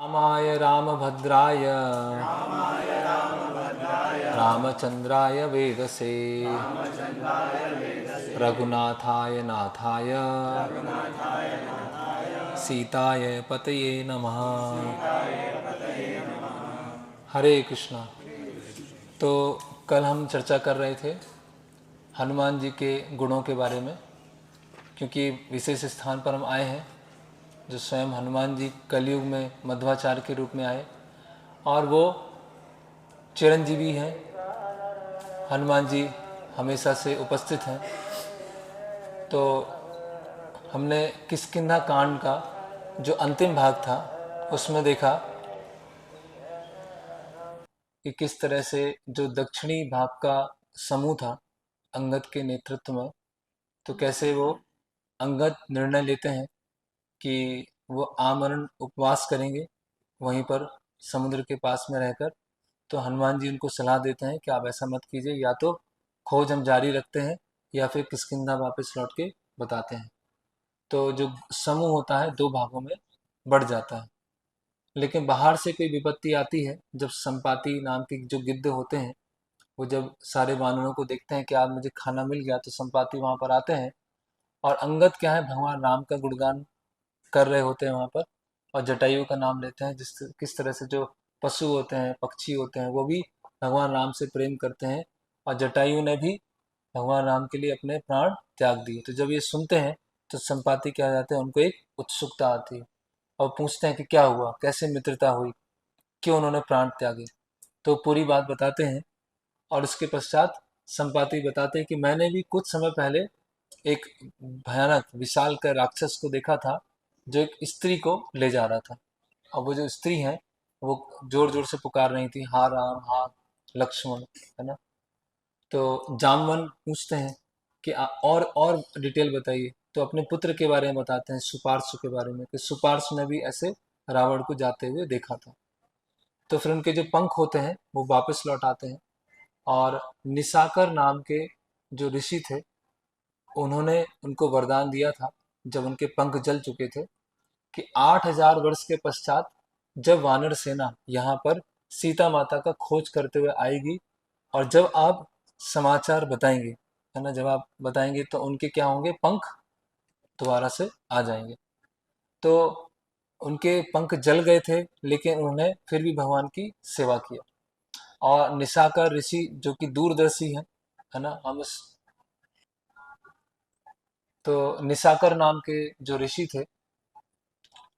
रामाय रामभद्राय रामचंद्राय वेदसे रघुनाथाय नाथाय सीताय पतये नमः। हरे कृष्णा। तो कल हम चर्चा कर रहे थे हनुमान जी के गुणों के बारे में, क्योंकि विशेष स्थान पर हम आए हैं जो स्वयं हनुमान जी कलयुग में मध्वाचार्य के रूप में आए और वो चिरंजीवी हैं। हनुमान जी हमेशा से उपस्थित हैं। तो हमने किष्किंधा कांड का जो अंतिम भाग था उसमें देखा कि किस तरह से जो दक्षिणी भाग का समूह था अंगद के नेतृत्व में, तो कैसे वो अंगद निर्णय लेते हैं कि वो आमरण उपवास करेंगे वहीं पर समुद्र के पास में रहकर। तो हनुमान जी उनको सलाह देते हैं कि आप ऐसा मत कीजिए, या तो खोज हम जारी रखते हैं या फिर किष्किंधा वापस लौट के बताते हैं। तो जो समूह होता है दो भागों में बढ़ जाता है। लेकिन बाहर से कोई विपत्ति आती है, जब संपाति नाम के जो गिद्ध होते हैं वो जब सारे वानरों को देखते हैं कि आज मुझे खाना मिल गया, तो संपाति वहां पर आते हैं और अंगद क्या है भगवान राम का गुणगान कर रहे होते हैं वहां पर, और जटायु का नाम लेते हैं। जिस किस तरह से जो पशु होते हैं पक्षी होते हैं वो भी भगवान राम से प्रेम करते हैं, और जटायु ने भी भगवान राम के लिए अपने प्राण त्याग दिए। तो जब ये सुनते हैं तो संपाति क्या हो जाते हैं, उनको एक उत्सुकता आती है और पूछते हैं कि क्या हुआ, कैसे मित्रता हुई, क्यों उन्होंने प्राण त्यागे। तो पूरी बात बताते हैं और उसके पश्चात संपाति बताते हैं कि मैंने भी कुछ समय पहले एक भयानक विशाल का राक्षस को देखा था जो एक स्त्री को ले जा रहा था। अब वो जो स्त्री है वो जोर जोर से पुकार रही थी, हा राम हा लक्ष्मण, है ना। तो जामवन पूछते हैं कि और डिटेल बताइए। तो अपने पुत्र के बारे में बताते हैं, सुपार्श्व के बारे में, कि सुपार्श्व ने भी ऐसे रावण को जाते हुए देखा था। तो फिर उनके जो पंख होते हैं वो वापस लौट आते हैं, और निशाकर नाम के जो ऋषि थे उन्होंने उनको वरदान दिया था जब उनके पंख जल चुके थे कि 8,000 वर्ष के पश्चात जब वानर सेना यहाँ पर सीता माता का खोज करते हुए आएगी और जब आप समाचार बताएंगे, है ना, जब आप बताएंगे तो उनके क्या होंगे, पंख दोबारा से आ जाएंगे। तो उनके पंख जल गए थे लेकिन उन्होंने फिर भी भगवान की सेवा किया। और निशाकर ऋषि जो कि दूरदर्शी हैं, है ना, हम उस तो निशाकर नाम के जो ऋषि थे,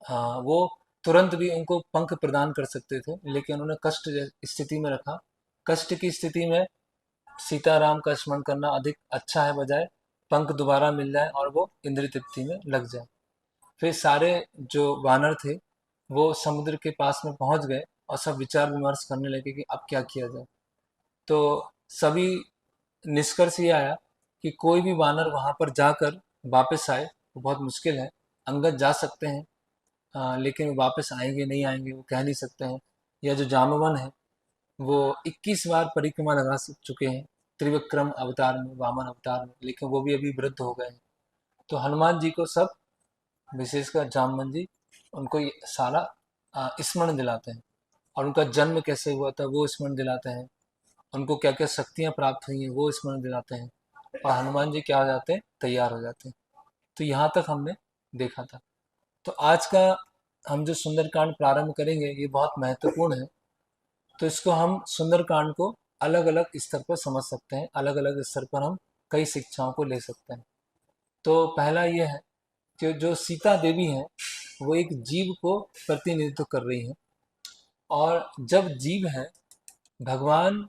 हाँ, वो तुरंत भी उनको पंख प्रदान कर सकते थे, लेकिन उन्होंने कष्ट स्थिति में रखा। कष्ट की स्थिति में सीताराम का स्मरण करना अधिक अच्छा है, बजाय पंख दोबारा मिल जाए और वो इंद्र तृप्ति में लग जाए। फिर सारे जो वानर थे वो समुद्र के पास में पहुंच गए और सब विचार विमर्श करने लगे कि अब क्या किया जाए। तो सभी निष्कर्ष ये आया कि कोई भी वानर वहां पर जाकर वापस आए वो बहुत मुश्किल है। अंगद जा सकते हैं, लेकिन वो वापस आएंगे नहीं आएंगे वो कह नहीं सकते हैं। या जो जामवन है वो 21 बार परिक्रमा लगा चुके हैं त्रिविक्रम अवतार में, वामन अवतार में, लेकिन वो भी अभी वृद्ध हो गए हैं। तो हनुमान जी को सब, विशेषकर जामवन जी, उनको ये सारा स्मरण दिलाते हैं, और उनका जन्म कैसे हुआ था वो स्मरण दिलाते हैं, उनको क्या क्या शक्तियां प्राप्त हुई हैं वो स्मरण दिलाते हैं, और हनुमान जी क्या हो जाते हैं, तैयार हो जाते हैं। तो यहाँ तक हमने देखा था। तो आज का हम जो सुंदरकांड प्रारंभ करेंगे ये बहुत महत्वपूर्ण है। तो इसको हम सुंदरकांड को अलग अलग स्तर पर समझ सकते हैं, अलग अलग स्तर पर हम कई शिक्षाओं को ले सकते हैं। तो पहला ये है कि जो सीता देवी हैं वो एक जीव को प्रतिनिधित्व कर रही हैं, और जब जीव है भगवान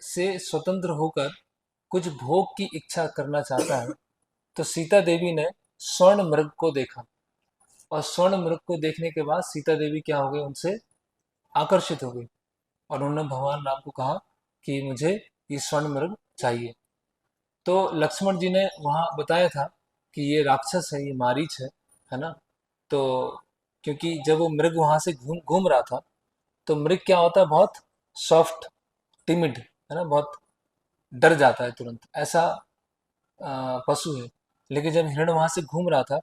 से स्वतंत्र होकर कुछ भोग की इच्छा करना चाहता है, तो सीता देवी ने स्वर्ण मृग को देखा, और स्वर्ण मृग को देखने के बाद सीता देवी क्या हो गई, उनसे आकर्षित हो गई, और उन्होंने भगवान राम को कहा कि मुझे ये स्वर्ण मृग चाहिए। तो लक्ष्मण जी ने वहां बताया था कि ये राक्षस है, ये मारीच है ना। तो क्योंकि जब वो मृग वहां से घूम घूम रहा था, तो मृग क्या होता है, बहुत सॉफ्ट, टिमिड, है ना, बहुत डर जाता है तुरंत, ऐसा पशु है। लेकिन जब हिरण वहां से घूम रहा था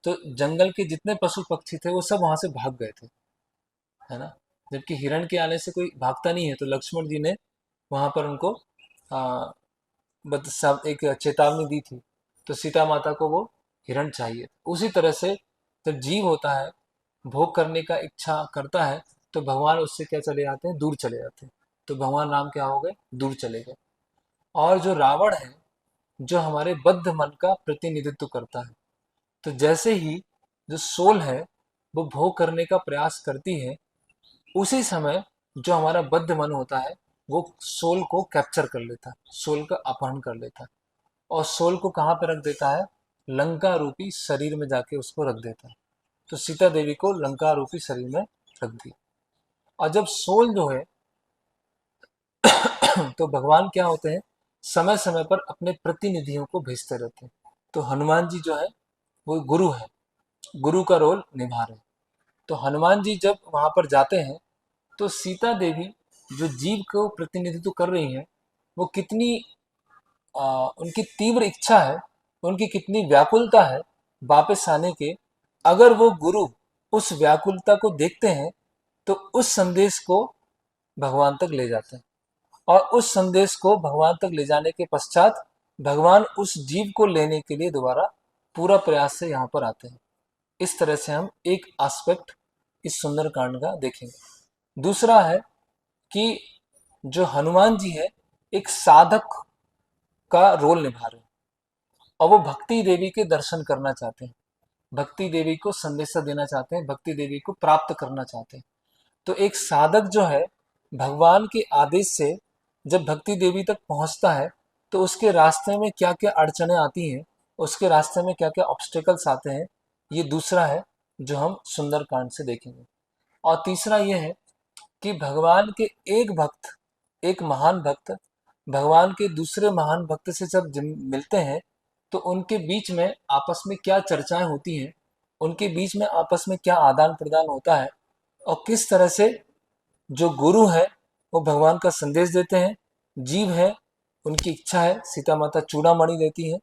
तो जंगल के जितने पशु पक्षी थे वो सब वहां से भाग गए थे, है ना। जबकि हिरण के आने से कोई भागता नहीं है, तो लक्ष्मण जी ने वहां पर उनको आ, सब एक चेतावनी दी थी। तो सीता माता को वो हिरण चाहिए। उसी तरह से जब जीव होता है, भोग करने का इच्छा करता है, तो भगवान उससे क्या चले जाते हैं, दूर चले जाते हैं। तो भगवान राम क्या हो गए, दूर चले गए। और जो रावण है, जो हमारे बद्ध मन का प्रतिनिधित्व करता है, तो जैसे ही जो सोल है वो भोग करने का प्रयास करती है, उसी समय जो हमारा बद्ध मन होता है वो सोल को कैप्चर कर लेता है, सोल का अपहरण कर लेता है, और सोल को कहाँ पे रख देता है, लंका रूपी शरीर में जाके उसको रख देता है। तो सीता देवी को लंका रूपी शरीर में रख दी। और जब सोल जो है तो भगवान क्या होते हैं, समय समय पर अपने प्रतिनिधियों को भेजते रहते हैं। तो हनुमान जी जो है वो गुरु है, गुरु का रोल निभा रहे हैं। तो हनुमान जी जब वहां पर जाते हैं, तो सीता देवी जो जीव को प्रतिनिधित्व कर रही हैं, वो कितनी उनकी तीव्र इच्छा है, उनकी कितनी व्याकुलता है वापस आने के। अगर वो गुरु उस व्याकुलता को देखते हैं, तो उस संदेश को भगवान तक ले जाते हैं, और उस संदेश को भगवान तक ले जाने के पश्चात भगवान उस जीव को लेने के लिए दोबारा पूरा प्रयास से यहाँ पर आते हैं। इस तरह से हम एक एस्पेक्ट इस सुंदरकांड का देखेंगे। दूसरा है कि जो हनुमान जी है, एक साधक का रोल निभा रहे हैं, और वो भक्ति देवी के दर्शन करना चाहते हैं, भक्ति देवी को संदेशा देना चाहते हैं, भक्ति देवी को प्राप्त करना चाहते हैं। तो एक साधक जो है, भगवान के आदेश से जब भक्ति देवी तक पहुंचता है, तो उसके रास्ते में क्या क्या अड़चने आती हैं, उसके रास्ते में क्या क्या ऑब्स्टेकल्स आते हैं, ये दूसरा है जो हम सुंदरकांड से देखेंगे। और तीसरा ये है कि भगवान के एक भक्त, एक महान भक्त भगवान के दूसरे महान भक्त से जब मिलते हैं, तो उनके बीच में आपस में क्या चर्चाएं होती हैं, उनके बीच में आपस में क्या आदान प्रदान होता है, और किस तरह से जो गुरु है वो भगवान का संदेश देते हैं, जीव है उनकी इच्छा है, सीता माता चूड़ामणि देती है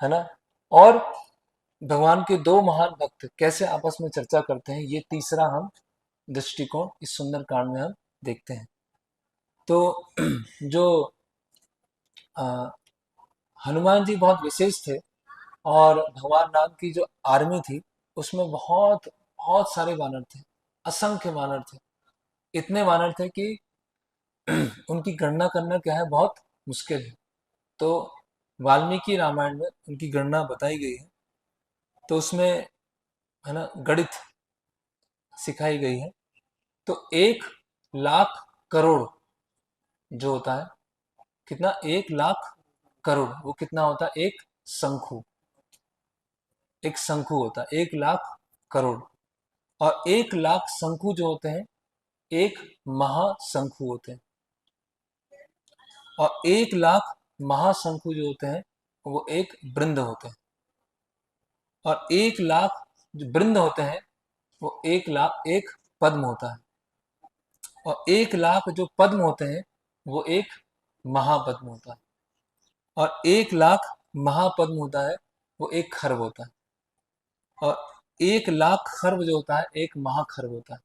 ना, और भगवान के दो महान भक्त कैसे आपस में चर्चा करते हैं, ये तीसरा हम दृष्टिकोण इस सुंदर कांड में हम देखते हैं। तो जो अ, हनुमान जी बहुत विशेष थे, और भगवान राम की जो आर्मी थी उसमें बहुत बहुत सारे वानर थे, असंख्य वानर थे। इतने वानर थे कि उनकी गणना करना क्या है, बहुत मुश्किल है। तो वाल्मीकि रामायण में उनकी गणना बताई गई है। तो उसमें, है ना, गणित सिखाई गई है। तो 1,00,000 करोड़ जो होता है, कितना, 1,00,000 करोड़, वो कितना होता है, शंखु एक शंखु होता है, 1,00,000 करोड़। और 1,00,000 शंखु जो होते हैं, एक महाशंखु होते हैं। और 1,00,000 महाशंखु जो होते हैं वो एक वृंद होते हैं। और 1,00,000 जो वृंद होते हैं वो 1,00,000 एक पद्म होता है। और 1,00,000 जो पद्म होते हैं वो एक महापद्म होता है। और 1,00,000 महापद्म होता है वो एक खर्व होता है। और 1,00,000 खर्व जो होता है एक महाखर्व होता है।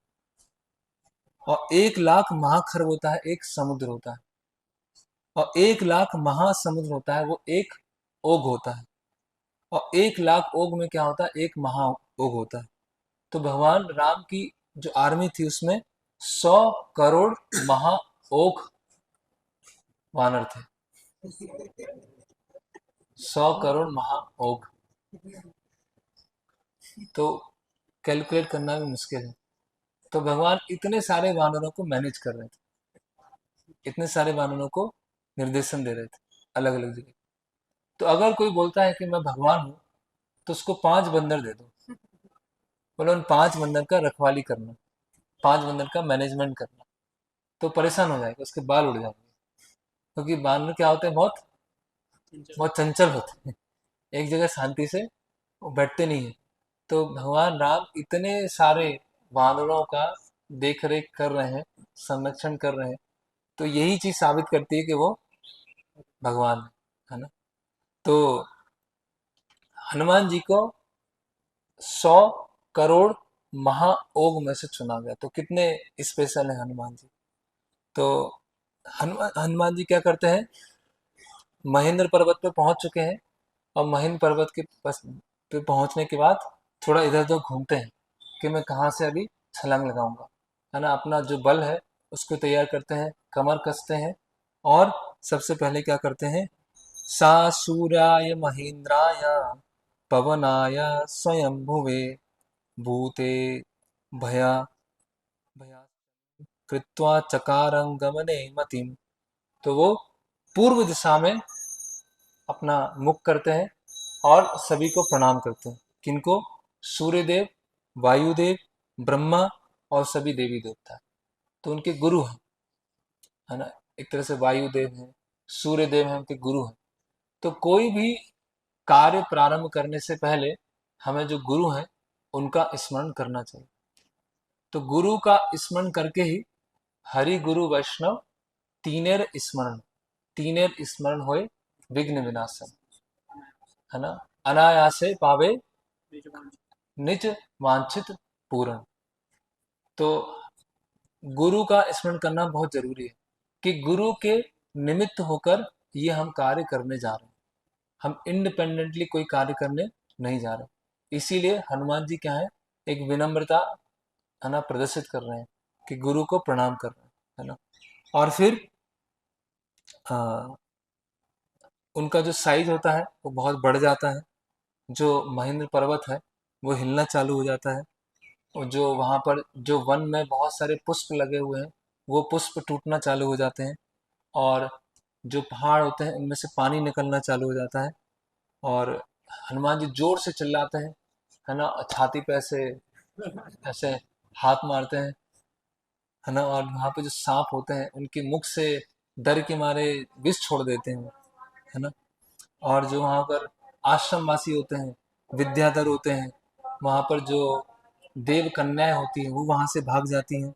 और 1,00,000 महाखर्व होता है एक समुद्र होता है। और 1,00,000 महासमुद्र होता है वो एक ओघ होता है। और 1,00,000 ओघ में क्या होता है, एक महा ओघ होता है। तो भगवान राम की जो आर्मी थी उसमें 100 करोड़ महा ओघ वानर थे। 100 करोड़ महा ओघ, तो कैलकुलेट करना भी मुश्किल है। तो भगवान इतने सारे वानरों को मैनेज कर रहे थे, इतने सारे वानरों को निर्देशन दे रहे थे अलग अलग जगह। तो अगर कोई बोलता है कि मैं भगवान हूं, तो उसको 5 बंदर दे दो, बोलो उन 5 बंदर का रखवाली करना, 5 बंदर का मैनेजमेंट करना, तो परेशान हो जाएगा, उसके बाल उड़ जाएंगे। क्योंकि बानर क्या होते हैं, बहुत बहुत चंचल होते हैं, एक जगह शांति से वो बैठते नहीं है। तो भगवान राम इतने सारे वानरों का देख रेख कर रहे हैं, संरक्षण कर रहे हैं, तो यही चीज साबित करती है कि वो भगवान है ना। तो हनुमान जी को 100 करोड़ महाओघ में से चुना गया। तो कितने स्पेशल है हनुमान जी। तो हनुमान जी क्या करते हैं, महेंद्र पर्वत पे पहुंच चुके हैं, और महेंद्र पर्वत के पास पे पहुंचने के बाद थोड़ा इधर उधर घूमते हैं कि मैं कहाँ से अभी छलांग लगाऊंगा, है ना। अपना जो बल है उसको तैयार करते हैं, कमर कसते हैं, और सबसे पहले क्या करते हैं, सा सूर्याय महेंद्राय पवनाय स्वयंभुवे भूते भया भया कृत्वा चकारंगमने मतिम। तो वो पूर्व दिशा में अपना मुख करते हैं और सभी को प्रणाम करते हैं। किनको? सूर्यदेव, वायुदेव, ब्रह्मा और सभी देवी देवता। तो उनके गुरु हैं, है ना। एक तरह से वायुदेव हैं, सूर्यदेव हैं, उनके गुरु हैं। तो कोई भी कार्य प्रारंभ करने से पहले हमें जो गुरु हैं उनका स्मरण करना चाहिए। तो गुरु का स्मरण करके ही हरि गुरु वैष्णव तीनेर स्मरण, तीनेर स्मरण होए विघ्न विनाशन, है ना। अनायासे पावे निज वांछित पूर्ण। तो गुरु का स्मरण करना बहुत जरूरी है कि गुरु के निमित्त होकर ये हम कार्य करने जा रहे हैं। हम इंडिपेंडेंटली कोई कार्य करने नहीं जा रहे। इसीलिए हनुमान जी क्या है, एक विनम्रता, है ना, प्रदर्शित कर रहे हैं कि गुरु को प्रणाम कर रहे हैं, है ना। और फिर उनका जो साइज होता है वो बहुत बढ़ जाता है। जो महेंद्र पर्वत है वो हिलना चालू हो जाता है, और जो वहाँ पर जो वन में बहुत सारे पुष्प लगे हुए हैं वो पुष्प टूटना चालू हो जाते हैं, और जो पहाड़ होते हैं उनमें से पानी निकलना चालू हो जाता है। और हनुमान जी जोर से चिल्लाते हैं, है ना, और छाती पे ऐसे ऐसे हाथ मारते हैं, है ना। और वहाँ पे जो सांप होते हैं उनके मुख से डर के मारे विष छोड़ देते हैं, है ना। और जो वहाँ पर आश्रमवासी होते हैं, विद्याधर होते हैं, वहाँ पर जो देव कन्याएं होती हैं वो वहाँ से भाग जाती हैं।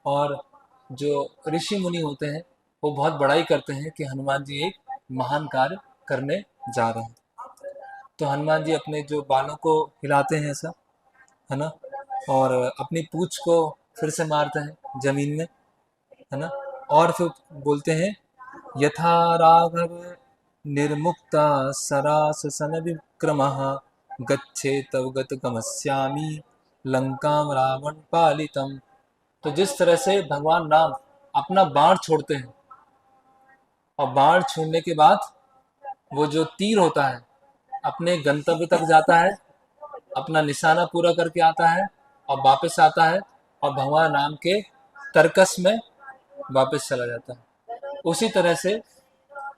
और जो ऋषि मुनि होते हैं वो बहुत बड़ाई करते हैं कि हनुमान जी एक महान कार्य करने जा रहे हैं। तो हनुमान जी अपने जो बालों को हिलाते हैं ऐसा, है ना, और अपनी पूंछ को फिर से मारते हैं जमीन में, है ना। और फिर बोलते हैं, यथा राघव निर्मुक्ता सरास सन विक्रमः गच्छे तव गत गमस्यामि लंकाम रावण पालितम। तो जिस तरह से भगवान राम अपना बाण छोड़ते हैं, और बाण छोड़ने के बाद वो जो तीर होता है अपने गंतव्य तक जाता है, अपना निशाना पूरा करके आता है और वापस आता है, और भगवान राम के तर्कस में वापस चला जाता है। उसी तरह से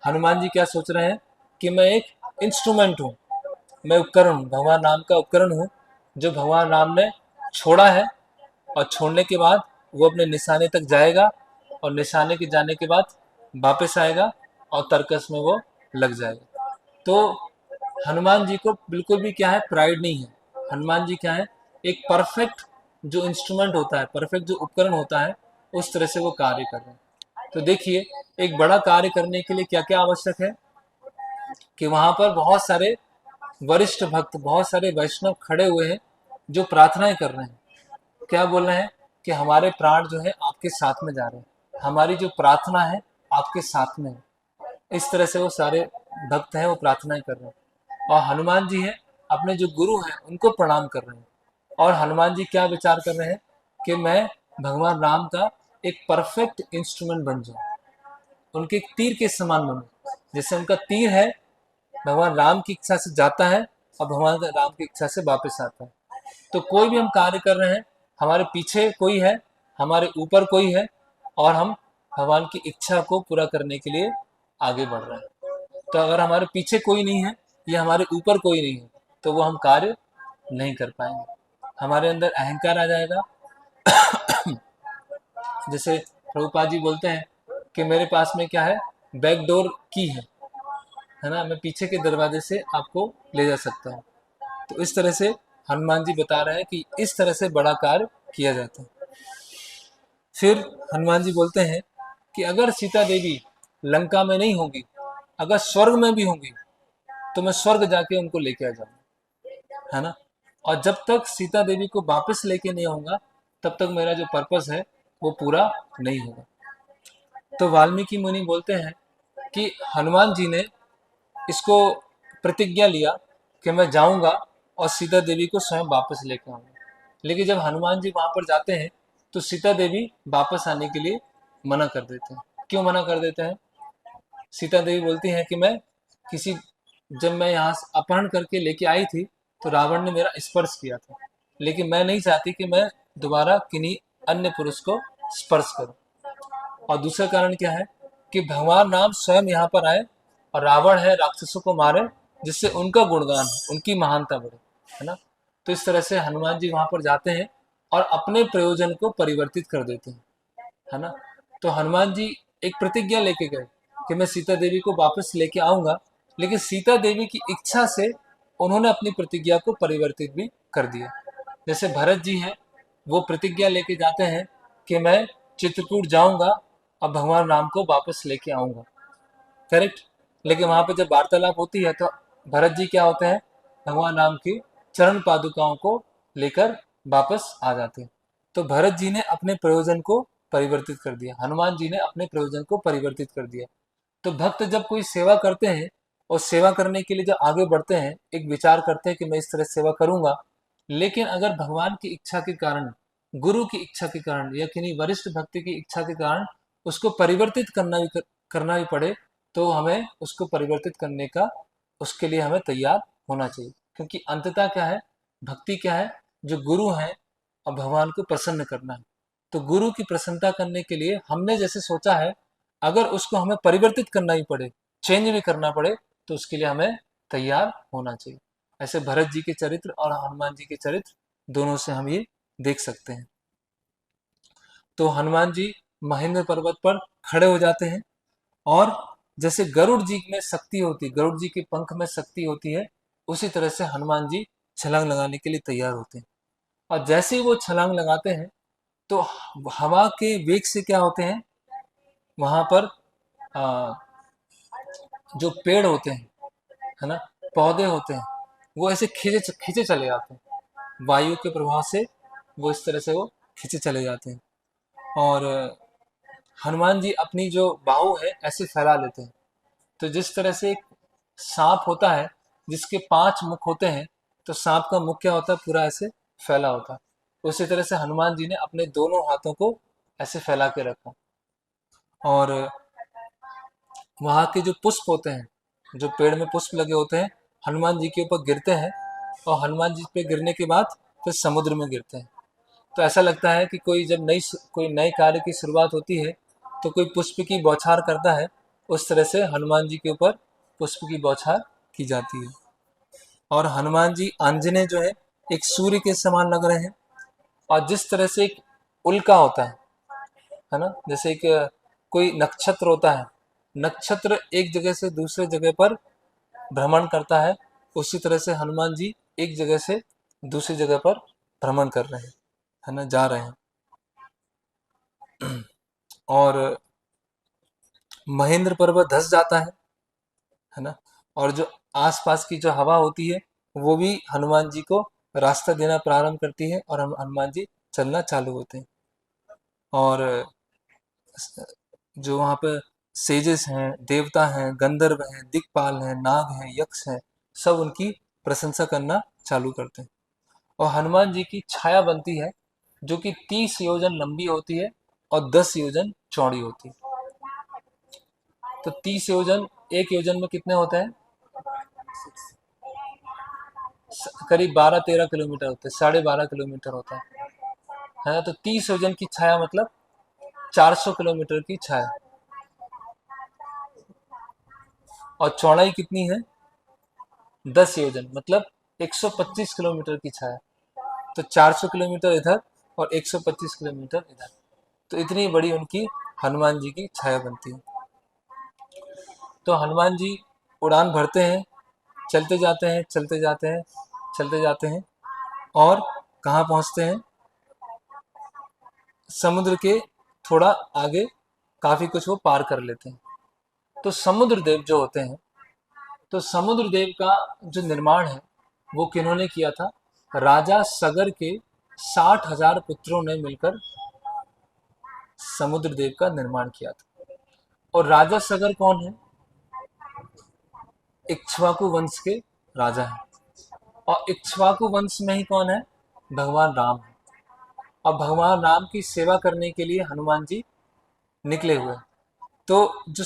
हनुमान जी क्या सोच रहे हैं कि मैं एक इंस्ट्रूमेंट हूँ, मैं उपकरण हूँ, भगवान राम का उपकरण हूँ, जो भगवान राम ने छोड़ा है, और छोड़ने के बाद वो अपने निशाने तक जाएगा, और निशाने के जाने के बाद वापस आएगा और तर्कस में वो लग जाएगा। तो हनुमान जी को बिल्कुल भी क्या है, प्राइड नहीं है। हनुमान जी क्या है, एक परफेक्ट जो इंस्ट्रूमेंट होता है, परफेक्ट जो उपकरण होता है, उस तरह से वो कार्य कर रहे हैं। तो देखिए, एक बड़ा कार्य करने के लिए क्या क्या आवश्यक है कि वहां पर बहुत सारे वरिष्ठ भक्त, बहुत सारे वैष्णव खड़े हुए हैं जो प्रार्थनाएं कर रहे हैं। क्या बोल रहे हैं कि हमारे प्राण जो है आपके साथ में जा रहे हैं, हमारी जो प्रार्थना है आपके साथ में है। इस तरह से वो सारे भक्त हैं वो प्रार्थनाएं कर रहे हैं, और हनुमान जी हैं अपने जो गुरु हैं उनको प्रणाम कर रहे हैं। और हनुमान जी क्या विचार कर रहे हैं कि मैं भगवान राम का एक परफेक्ट इंस्ट्रूमेंट बन जाऊं, उनके एक तीर के समान बनूं। जैसे उनका तीर है, भगवान राम की इच्छा से जाता है और भगवान राम की इच्छा से वापस आता है। तो कोई भी हम कार्य कर रहे हैं, हमारे पीछे कोई है, हमारे ऊपर कोई है, और हम भगवान की इच्छा को पूरा करने के लिए आगे बढ़ रहे हैं। तो अगर हमारे पीछे कोई नहीं है या हमारे ऊपर कोई नहीं है तो वो हम कार्य नहीं कर पाएंगे, हमारे अंदर अहंकार आ जाएगा। जैसे प्रभुपाद जी बोलते हैं कि मेरे पास में क्या है, बैकडोर की है ना, मैं पीछे के दरवाजे से आपको ले जा सकता हूँ। तो इस तरह से हनुमान जी बता रहे हैं कि इस तरह से बड़ा कार्य किया जाता है। फिर हनुमान जी बोलते हैं कि अगर सीता देवी लंका में नहीं होंगी, अगर स्वर्ग में भी होंगी, तो मैं स्वर्ग जाके उनको लेके आ जाऊंगा, है ना। और जब तक सीता देवी को वापस लेके नहीं आऊंगा तब तक मेरा जो पर्पस है वो पूरा नहीं होगा। तो वाल्मीकि मुनि बोलते हैं कि हनुमान जी ने इसको प्रतिज्ञा लिया कि मैं जाऊंगा और सीता देवी को स्वयं वापस लेकर आऊंगा। लेकिन जब हनुमान जी वहां पर जाते हैं तो सीता देवी वापस आने के लिए मना कर देते हैं। क्यों मना कर देते हैं? सीता देवी बोलती हैं कि मैं किसी जब मैं यहाँ से अपहरण करके लेके आई थी तो रावण ने मेरा स्पर्श किया था, लेकिन मैं नहीं चाहती कि मैं दोबारा किन्हीं अन्य पुरुष को स्पर्श करूं। और दूसरा कारण क्या है कि भगवान राम स्वयं यहाँ पर आए और रावण है राक्षसों को मारे, जिससे उनका गुणगान हो, उनकी महानता बढ़े, है ना। तो इस तरह से हनुमान जी वहां पर जाते हैं और अपने प्रयोजन को परिवर्तित कर देते हैं, है ना। तो हनुमान जी एक प्रतिज्ञा लेके गए कि मैं सीता देवी को वापस लेके आऊंगा, लेकिन सीता देवी की इच्छा से उन्होंने अपनी प्रतिज्ञा को परिवर्तित भी कर दिया। जैसे भरत जी हैं, वो प्रतिज्ञा लेके जाते हैं कि मैं चित्रकूट जाऊंगा और भगवान राम को वापस लेके आऊंगा, करेक्ट। लेकिन वहां पे जब वार्तालाप होती है तो भरत जी क्या होते हैं, भगवान राम की चरण पादुकाओं को लेकर वापस आ जाते हैं। तो भरत जी ने अपने प्रयोजन को परिवर्तित कर दिया, हनुमान जी ने अपने प्रयोजन को परिवर्तित कर दिया। तो भक्त जब कोई सेवा करते हैं और सेवा करने के लिए जब आगे बढ़ते हैं, एक विचार करते हैं कि मैं इस तरह सेवा करूंगा, लेकिन अगर भगवान की इच्छा के कारण, गुरु की इच्छा के कारण या किन्हीं वरिष्ठ भक्ति की इच्छा के कारण उसको परिवर्तित करना भी पड़े, तो हमें उसको परिवर्तित करने का, उसके लिए हमें तैयार होना चाहिए। क्योंकि अंततः क्या है, भक्ति क्या है, जो गुरु है और भगवान को प्रसन्न करना है। तो गुरु की प्रसन्नता करने के लिए हमने जैसे सोचा है, अगर उसको हमें परिवर्तित करना ही पड़े, चेंज भी करना पड़े, तो उसके लिए हमें तैयार होना चाहिए। ऐसे भरत जी के चरित्र और हनुमान जी के चरित्र दोनों से हम ये देख सकते हैं। तो हनुमान जी महेंद्र पर्वत पर खड़े हो जाते हैं और जैसे गरुड़ जी में शक्ति होती है, गरुड़ जी के पंख में शक्ति होती है, उसी तरह से हनुमान जी छलांग लगाने के लिए तैयार होते हैं। और जैसे ही वो छलांग लगाते हैं तो हवा के वेग से क्या होते हैं, वहां पर आ, जो पेड़ होते हैं, है ना, पौधे होते हैं, वो ऐसे खींचे खींचे चले जाते हैं वायु के प्रभाव से, वो इस तरह से वो खींचे चले जाते हैं। और हनुमान जी अपनी जो बाहु है ऐसे फैला लेते हैं। तो जिस तरह से एक सांप होता है जिसके 5 मुख होते हैं, तो सांप का मुख क्या होता है, पूरा ऐसे फैला होता है। उसी तरह से हनुमान जी ने अपने दोनों हाथों को ऐसे फैला के रखा। और वहां के जो पुष्प होते हैं, जो पेड़ में पुष्प लगे होते हैं, हनुमान जी के ऊपर गिरते हैं और हनुमान जी पे गिरने के बाद फिर समुद्र में गिरते हैं। तो ऐसा लगता है कि कोई नए कार्य की शुरुआत होती है तो कोई पुष्प की बौछार करता है, उस तरह से हनुमान जी के ऊपर पुष्प की बौछार की जाती है। और हनुमान जी आंजने जो है एक सूर्य के समान लग रहे हैं। और जिस तरह से एक उल्का होता है ना, जैसे एक कोई नक्षत्र होता है, नक्षत्र एक जगह से दूसरे जगह पर भ्रमण करता है, उसी तरह से हनुमान जी एक जगह से दूसरी जगह पर भ्रमण कर रहे हैं, है ना, जा रहे हैं। और महेंद्र पर्वत धस जाता है ना। और जो आसपास की जो हवा होती है वो भी हनुमान जी को रास्ता देना प्रारंभ करती है और हम हनुमान जी चलना चालू होते हैं। और जो वहाँ पे सेजेस हैं, देवता हैं, गंधर्व हैं, दिक्पाल हैं, नाग हैं, यक्ष हैं, सब उनकी प्रशंसा करना चालू करते हैं। और हनुमान जी की छाया बनती है जो कि 30 योजन लंबी होती है और 10 योजन चौड़ी होती है। तो 30 योजन, एक योजन में कितने होते हैं, करीब 12-13 किलोमीटर होते हैं, 12.5 किलोमीटर होता है ना। तो 30 योजन की छाया मतलब 400 किलोमीटर की छाया। और चौड़ाई कितनी है, 10 योजन मतलब 125 किलोमीटर की छाया। तो 400 किलोमीटर इधर और 125 किलोमीटर इधर, तो इतनी बड़ी उनकी हनुमान जी की छाया बनती है। तो हनुमान जी उड़ान भरते हैं, चलते जाते हैं, चलते जाते हैं, चलते जाते हैं, और कहाँ पहुँचते हैं, समुद्र के थोड़ा आगे काफी कुछ वो पार कर लेते हैं। तो समुद्र देव जो होते हैं, तो समुद्र देव का जो निर्माण है वो किन्होंने किया था, राजा सगर के 60,000 पुत्रों ने मिलकर समुद्र देव का निर्माण किया था। और राजा सगर कौन है? इक्ष्वाकु वंश के राजा हैं। और इक्ष्वाकु वंश में ही कौन है? भगवान राम है। और भगवान राम की सेवा करने के लिए हनुमान जी निकले हुए हैं। तो जो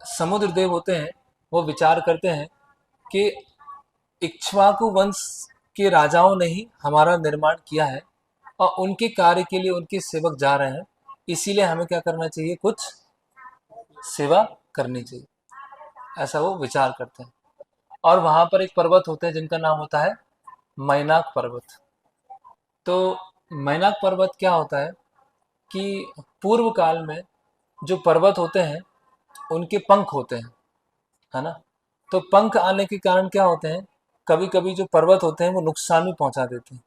समुद्र देव होते हैं वो विचार करते हैं कि इक्ष्वाकु वंश के राजाओं ने ही हमारा निर्माण किया है और उनके कार्य के लिए उनके सेवक जा रहे हैं, इसीलिए हमें क्या करना चाहिए? कुछ सेवा करनी चाहिए, ऐसा वो विचार करते हैं। और वहां पर एक पर्वत होते हैं जिनका नाम होता है मैनाक पर्वत। तो मैनाक पर्वत क्या होता है कि पूर्व काल में जो पर्वत होते हैं उनके पंख होते हैं, है ना? तो पंख आने के कारण क्या होते हैं, कभी कभी जो पर्वत होते हैं वो नुकसान भी पहुंचा देते हैं।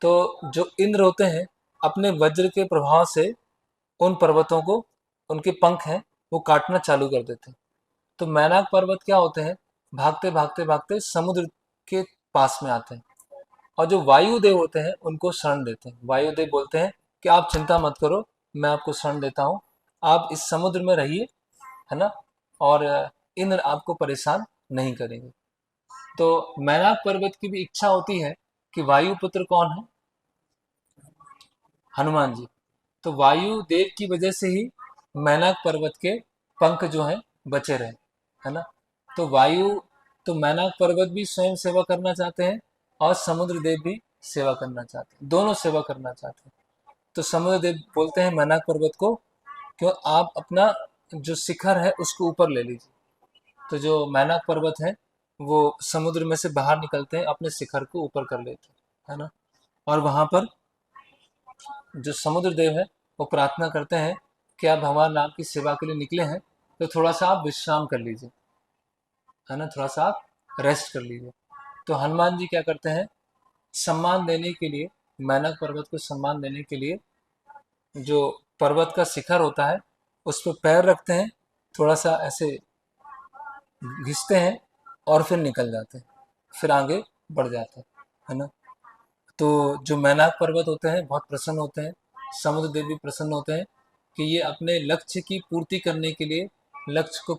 तो जो इंद्र होते हैं अपने वज्र के प्रभाव से उन पर्वतों को, उनके पंख हैं वो काटना चालू कर देते हैं। तो मैनाक पर्वत क्या होते हैं, भागते भागते भागते समुद्र के पास में आते हैं और जो वायुदेव होते हैं उनको शरण देते हैं। वायुदेव बोलते हैं कि आप चिंता मत करो, मैं आपको शरण देता हूँ, आप इस समुद्र में रहिए, है ना? और इंद्र आपको परेशान नहीं करेंगे। तो मैनाक पर्वत की भी इच्छा होती है कि वायुपुत्र कौन है? हनुमान जी। तो वायु देव की वजह से ही मैनाक पर्वत के पंख जो हैं बचे रहे, है ना? तो वायु, तो मैनाक पर्वत भी स्वयं सेवा करना चाहते हैं और समुद्र देव भी सेवा करना चाहते हैं, दोनों सेवा करना चाहते हैं। तो समुद्र देव बोलते हैं मैनाक पर्वत को, क्यों आप अपना जो शिखर है उसको ऊपर ले लीजिए। तो जो मैनाक पर्वत है वो समुद्र में से बाहर निकलते हैं, अपने शिखर को ऊपर कर लेते हैं, है ना? और वहां पर जो समुद्र देव है वो प्रार्थना करते हैं कि आप भगवान राम की सेवा के लिए निकले हैं तो थोड़ा सा आप विश्राम कर लीजिए, है ना? थोड़ा सा आप रेस्ट कर लीजिए। तो हनुमान जी क्या करते हैं, सम्मान देने के लिए, मैनक पर्वत को सम्मान देने के लिए जो पर्वत का शिखर होता है उस पर पैर रखते हैं, थोड़ा सा ऐसे घिसते हैं और फिर निकल जाते हैं, फिर आगे बढ़ जाते हैं, है ना? तो जो मैनाक पर्वत होते हैं बहुत प्रसन्न होते हैं, समुद्र देव भी प्रसन्न होते हैं कि ये अपने लक्ष्य की पूर्ति करने के लिए, लक्ष्य को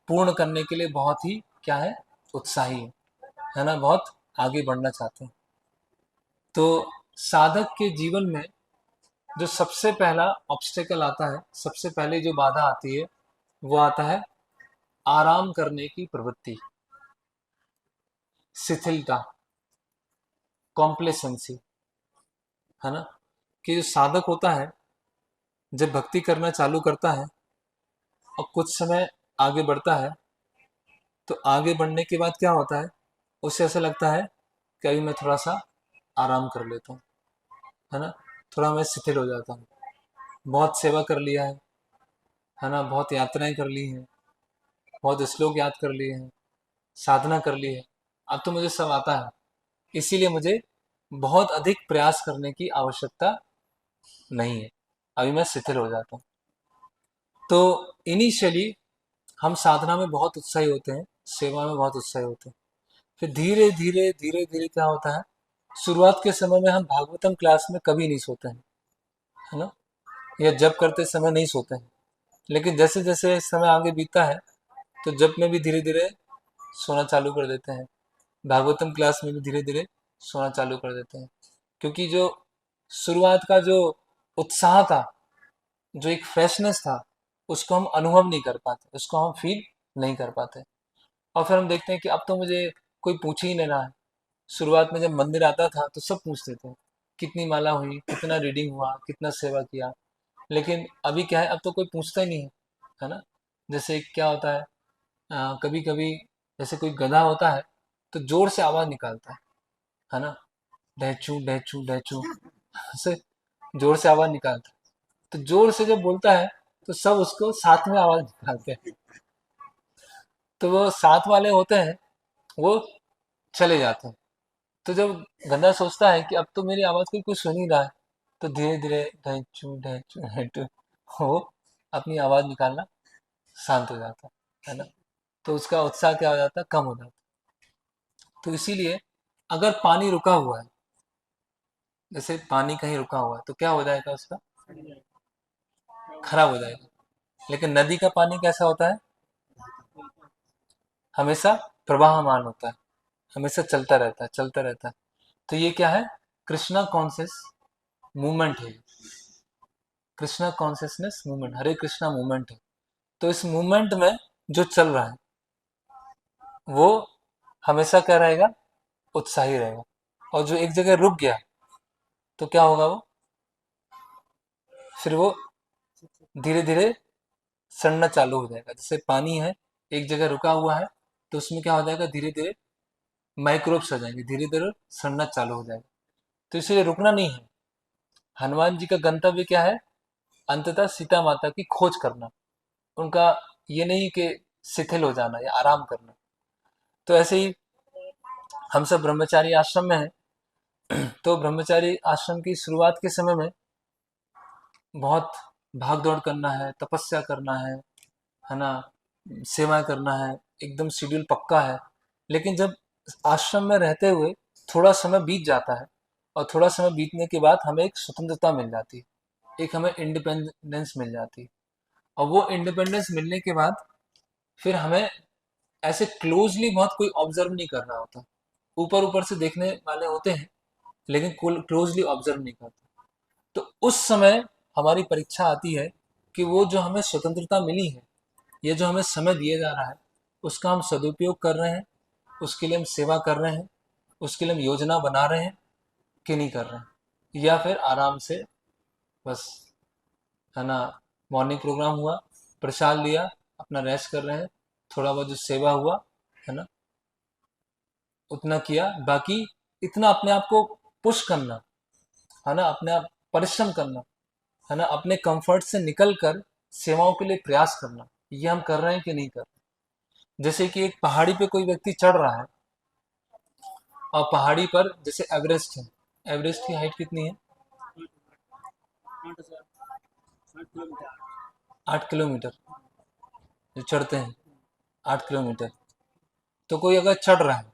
पूर्ण करने के लिए बहुत ही क्या है, उत्साही है ना? बहुत आगे बढ़ना चाहते हैं। तो साधक के जीवन में जो सबसे पहला ऑब्स्टेकल आता है, सबसे पहले जो बाधा आती है वो आता है आराम करने की प्रवृत्ति, शिथिलता, कॉम्प्लेसेंसी, है ना? कि जो साधक होता है जब भक्ति करना चालू करता है और कुछ समय आगे बढ़ता है तो आगे बढ़ने के बाद क्या होता है, उसे ऐसा लगता है कि अभी मैं थोड़ा सा आराम कर लेता हूँ, है ना? थोड़ा मैं शिथिल हो जाता हूँ, बहुत सेवा कर लिया है ना? बहुत यात्राएं कर ली हैं, बहुत श्लोक याद कर लिए हैं, साधना कर ली है, अब तो मुझे सब आता है, इसीलिए मुझे बहुत अधिक प्रयास करने की आवश्यकता नहीं है, अभी मैं शिथिल हो जाता हूँ। तो इनिशियली हम साधना में बहुत उत्साही होते हैं, सेवा में बहुत उत्साही होते हैं, फिर धीरे धीरे धीरे धीरे क्या होता है, शुरुआत के समय में हम भागवतम क्लास में कभी नहीं सोते हैं, है ना? या जब करते समय नहीं सोते हैं, लेकिन जैसे जैसे समय आगे बीतता है तो जब में भी धीरे धीरे सोना चालू कर देते हैं, भागवतम क्लास में भी धीरे धीरे सोना चालू कर देते हैं, क्योंकि जो शुरुआत का जो उत्साह था, जो एक फ्रेशनेस था, उसको हम अनुभव नहीं कर पाते, उसको हम फील नहीं कर पाते। और फिर हम देखते हैं कि अब तो मुझे कोई पूछ ही नहीं रहा है। शुरुआत में जब मंदिर आता था तो सब पूछते थे कितनी माला हुई, कितना रीडिंग हुआ, कितना सेवा किया, लेकिन अभी क्या है, अब तो कोई पूछता ही नहीं है ना? जैसे क्या होता है, कभी कभी जैसे कोई गधा होता है तो जोर से आवाज निकालता है ना? डहचू डहचू डहचू से जोर से आवाज निकालता है। तो जोर से जब बोलता है तो सब उसको साथ में आवाज निकालते हैं। तो वो साथ वाले होते हैं वो चले जाते हैं। तो जब गधा सोचता है कि अब तो मेरी आवाज कोई कुछ सुन ही रहा है, तो धीरे धीरे ढैचू ढैचू ढैचू वो अपनी आवाज निकालना शांत हो जाता है ना? तो उसका उत्साह क्या हो जाता है, कम हो जाता है। तो इसीलिए अगर पानी रुका हुआ है, जैसे पानी कहीं रुका हुआ है तो क्या हो जाएगा उसका? खराब हो जाएगा। लेकिन नदी का पानी कैसा होता है? हमेशा प्रवाहमान होता है, हमेशा चलता रहता है, चलता रहता है। तो ये क्या है? कृष्णा कॉन्शियस मूवमेंट है। कृष्णा कॉन्शियसनेस मूवमेंट, हरे कृष्णा मूवमेंट है। तो इस मूवमेंट में जो चल रहा है वो हमेशा क्या रहेगा? उत्साही रहेगा। और जो एक जगह रुक गया तो क्या होगा? वो फिर वो धीरे धीरे सड़ना चालू हो जाएगा। जैसे पानी है, एक जगह रुका हुआ है, तो उसमें क्या हो जाएगा? धीरे धीरे माइक्रोब्स आ जाएंगे, धीरे धीरे सड़ना चालू हो जाएगा। तो इसलिए रुकना नहीं है। हनुमान जी का गंतव्य क्या है? अंततः सीता माता की खोज करना। उनका ये नहीं कि शिथिल हो जाना या आराम करना। तो ऐसे ही हम सब ब्रह्मचारी आश्रम में हैं। तो ब्रह्मचारी आश्रम की शुरुआत के समय में बहुत भाग दौड़ करना है, तपस्या करना है ना, सेवा करना है, एकदम शेड्यूल पक्का है। लेकिन जब आश्रम में रहते हुए थोड़ा समय बीत जाता है, और थोड़ा समय बीतने के बाद हमें एक स्वतंत्रता मिल जाती है, एक हमें इंडिपेंडेंस मिल जाती है। और वो इंडिपेंडेंस मिलने के बाद फिर हमें ऐसे क्लोजली बहुत कोई ऑब्जर्व नहीं कर रहा होता। ऊपर ऊपर से देखने वाले होते हैं, लेकिन क्लोजली ऑब्जर्व नहीं करते। तो उस समय हमारी परीक्षा आती है कि वो जो हमें स्वतंत्रता मिली है, ये जो हमें समय दिया जा रहा है, उसका हम सदुपयोग कर रहे हैं, उसके लिए हम सेवा कर रहे हैं, उसके लिए हम योजना बना रहे हैं कि नहीं कर रहे हैं, या फिर आराम से बस, है ना, मॉर्निंग प्रोग्राम हुआ, प्रसाद लिया, अपना रेस्ट कर रहे हैं, थोड़ा बहुत जो सेवा हुआ, है ना, उतना किया। बाकी इतना अपने आप को पुश करना, है ना, अपने आप परिश्रम करना, है ना, अपने कंफर्ट से निकल कर सेवाओं के लिए प्रयास करना, ये हम कर रहे हैं कि नहीं कर रहे। जैसे कि एक पहाड़ी पे कोई व्यक्ति चढ़ रहा है, और पहाड़ी पर जैसे एवरेस्ट है, एवरेस्ट की हाइट कितनी है? 8 किलोमीटर जो चढ़ते हैं, 8 किलोमीटर। तो कोई अगर चढ़ रहा है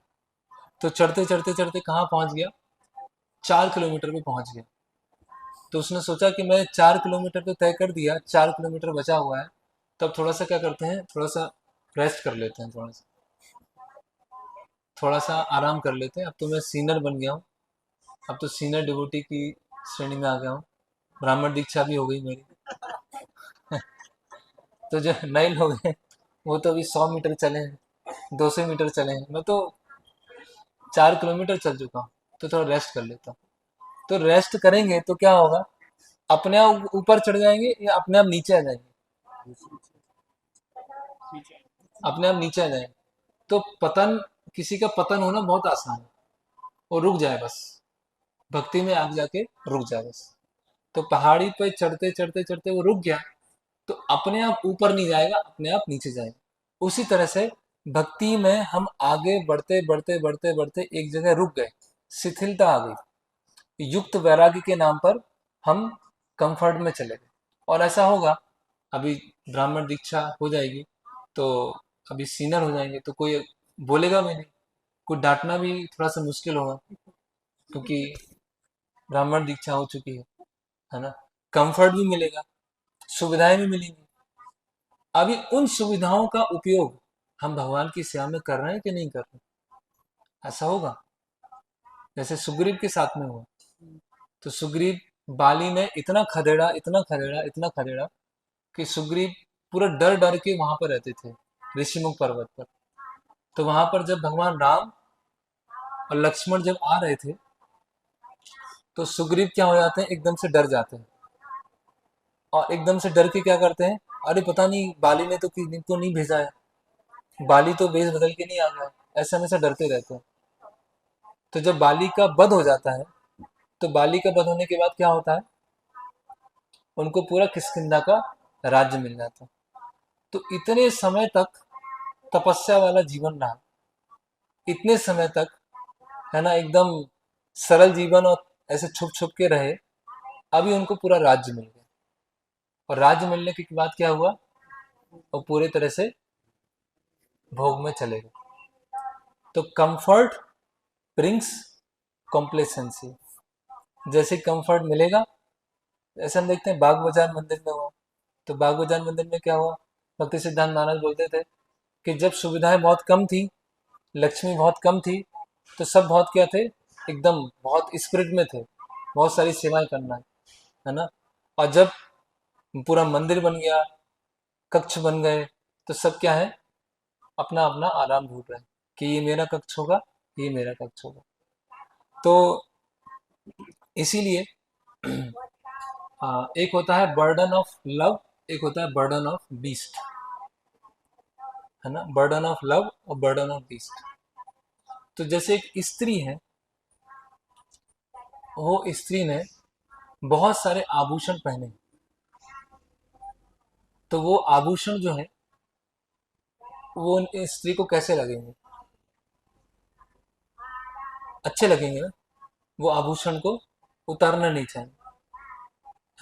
तो चढ़ते चढ़ते चढ़ते कहाँ पहुंच गया? 4 किलोमीटर पे पहुंच गया। तो उसने सोचा कि मैं 4 किलोमीटर तो तय कर दिया, 4 किलोमीटर बचा हुआ है, तब थोड़ा सा क्या करते हैं, थोड़ा सा रेस्ट कर लेते हैं, थोड़ा सा आराम कर लेते हैं। अब तो मैं सीनियर बन गया हूँ, अब तो सीनियर डिवोटी की श्रेणी में आ गया हूँ, ब्राह्मण दीक्षा भी हो गई मेरी। तो जो नए लोग हैं वो तो अभी 100 मीटर चले हैं, 200 मीटर चले हैं, मैं तो 4 किलोमीटर चल चुका हूँ। तो थोड़ा रेस्ट कर लेता हूँ। तो रेस्ट करेंगे तो क्या होगा? अपने आप ऊपर चढ़ जाएंगे या अपने आप नीचे आ जाएंगे? अपने आप नीचे आ जाएंगे। तो पतन, किसी का पतन होना बहुत आसान है, वो रुक जाए बस, भक्ति में आग जाके रुक जाए बस। तो पहाड़ी पे चढ़ते चढ़ते चढ़ते वो रुक गया, तो अपने आप ऊपर नहीं जाएगा, अपने आप नीचे जाएगा। उसी तरह से भक्ति में हम आगे बढ़ते बढ़ते बढ़ते बढ़ते एक जगह रुक गए, शिथिलता आ गई, युक्त वैराग्य के नाम पर हम कंफर्ट में चले गए। और ऐसा होगा, अभी ब्राह्मण दीक्षा हो जाएगी तो अभी सीनियर हो जाएंगे, तो कोई बोलेगा भी नहीं, कोई डांटना भी थोड़ा सा मुश्किल होगा, क्योंकि ब्राह्मण दीक्षा हो चुकी है ना। कंफर्ट भी मिलेगा, सुविधाएं भी मिलेंगी। अभी उन सुविधाओं का उपयोग हम भगवान की सेवा में कर रहे हैं कि नहीं कर रहे? ऐसा होगा जैसे सुग्रीव के साथ में हुआ। तो सुग्रीव, बाली ने इतना खदेड़ा, इतना खदेड़ा, इतना खदेड़ा कि सुग्रीव पूरा डर डर के वहां पर रहते थे, ऋषिमुख पर्वत पर। तो वहां पर जब भगवान राम और लक्ष्मण जब आ रहे थे, तो सुग्रीव क्या हो जाते हैं, एकदम से डर जाते हैं, और एकदम से डर के क्या करते हैं, अरे पता नहीं बाली ने तो को नहीं भेजा है, बाली तो वेश बदल के नहीं आ गया, ऐसे हमेशा डरते रहते हैं। तो जब बाली का वध हो जाता है, तो बाली का वध होने के बाद क्या होता है, उनको पूरा किष्किंधा का राज्य मिल जाता है। तो इतने समय तक तपस्या वाला जीवन रहा, इतने समय तक, है ना, एकदम सरल जीवन, और ऐसे छुप छुप के रहे, अभी उनको पूरा राज्य मिल गया। और राज्य मिलने के बाद क्या हुआ, वो पूरे तरह से भोग में चले गए। तो कंफर्ट ब्रिंग्स कॉम्प्लेसेंसी। जैसे कंफर्ट मिलेगा, ऐसे हम देखते हैं बाग बाजार मंदिर में हुआ। तो बाग बाजार मंदिर में क्या हुआ, भक्ति सिद्धांत महाराज बोलते थे कि जब सुविधाएं बहुत कम थी, लक्ष्मी बहुत कम थी, तो सब बहुत क्या थे, एकदम बहुत स्पिरिट में थे, बहुत सारी सेवाएं करना है ना। और जब पूरा मंदिर बन गया, कक्ष बन गए, तो सब क्या है, अपना अपना आराम ढूंढ रहे हैं कि ये मेरा कक्ष होगा, ये मेरा कक्ष होगा। तो इसीलिए एक होता है बर्डन ऑफ लव, एक होता है बर्डन ऑफ बीस्ट, है ना, बर्डन ऑफ लव और बर्डन ऑफ बीस्ट। तो जैसे एक स्त्री है, वो स्त्री ने बहुत सारे आभूषण पहने, तो वो आभूषण जो है वो उन स्त्री को कैसे लगेंगे, अच्छे लगेंगे ना। वो आभूषण को उतारना नहीं चाहेंगे,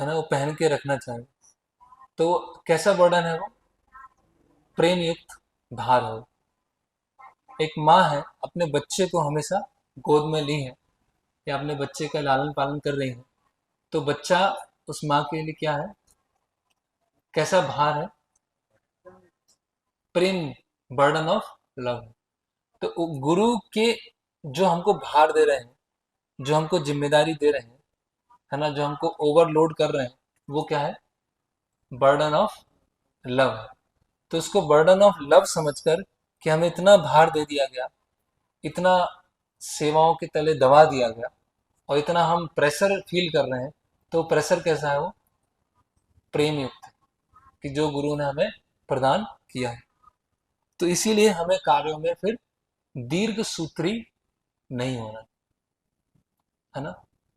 है ना, वो पहन के रखना चाहेंगे। तो कैसा बर्डन है वो, प्रेम युक्त भार हो। एक माँ है, अपने बच्चे को हमेशा गोद में ली है या अपने बच्चे का लालन पालन कर रही है, तो बच्चा उस माँ के लिए क्या है, कैसा भार है, प्रेम, बर्डन ऑफ लव। तो गुरु के जो हमको भार दे रहे हैं, जो हमको जिम्मेदारी दे रहे हैं, है ना, जो हमको ओवरलोड कर रहे हैं, वो क्या है, बर्डन ऑफ लव है। तो उसको बर्डन ऑफ लव समझकर कि हमें इतना भार दे दिया गया, इतना सेवाओं के तले दबा दिया गया, और इतना हम प्रेशर फील कर रहे हैं, तो प्रेशर कैसा है, वो प्रेम युक्त है कि जो गुरु ने हमें प्रदान किया है। तो इसीलिए हमें कार्यों में फिर दीर्घ सूत्री नहीं होना, है ना।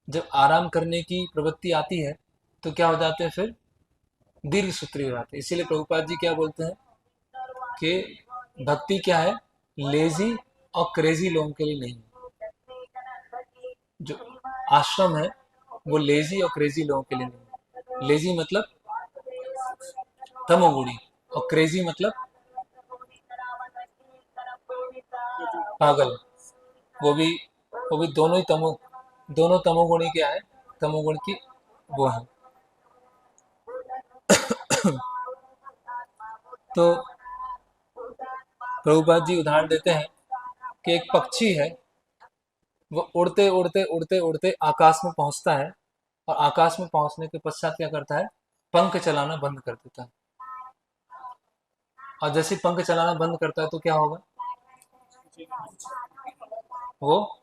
जब आराम करने की प्रवृत्ति आती है, तो क्या हो जाते हैं, फिर दीर्घ सूत्री हो जाते हैं। इसीलिए प्रभुपाद जी क्या बोलते हैं कि भक्ति क्या है, लेजी और क्रेजी लोगों के लिए नहीं है। जो आश्रम है वो लेजी और क्रेजी लोगों के लिए नहीं है। लेजी मतलब तमोगुणी, और क्रेजी मतलब पागल। वो भी वो भी दोनों ही दोनों तमोगुणी क्या है, तमोगुण की वो है। तो प्रभुपाद जी उदाहरण देते हैं कि एक पक्षी है, वो उड़ते उड़ते उड़ते उड़ते आकाश में पहुंचता है, और आकाश में पहुंचने के पश्चात क्या करता है, पंख चलाना बंद कर देता है। और जैसे ही पंख चलाना बंद करता है, तो क्या होगा, वो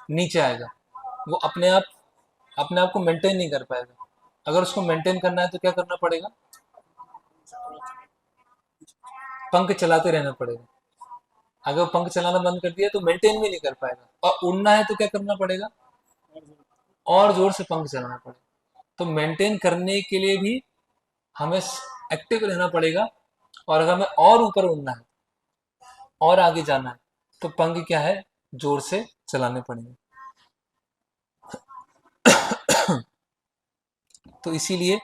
नीचे आएगा। वो अपने आप को मेंटेन नहीं कर पाएगा। अगर उसको मेंटेन करना है तो क्या करना पड़ेगा, पंख चलाते रहना पड़ेगा। अगर वो पंख चलाना बंद कर दिया तो मेंटेन भी नहीं कर पाएगा, और उड़ना है तो क्या करना पड़ेगा, और जोर से पंख चलाना पड़ेगा। तो मेंटेन करने के लिए भी हमें एक्टिव रहना पड़ेगा, और अगर हमें और ऊपर उड़ना है और आगे जाना है, तो पंख क्या है, जोर से चलाने पड़ेंगे। तो इसीलिए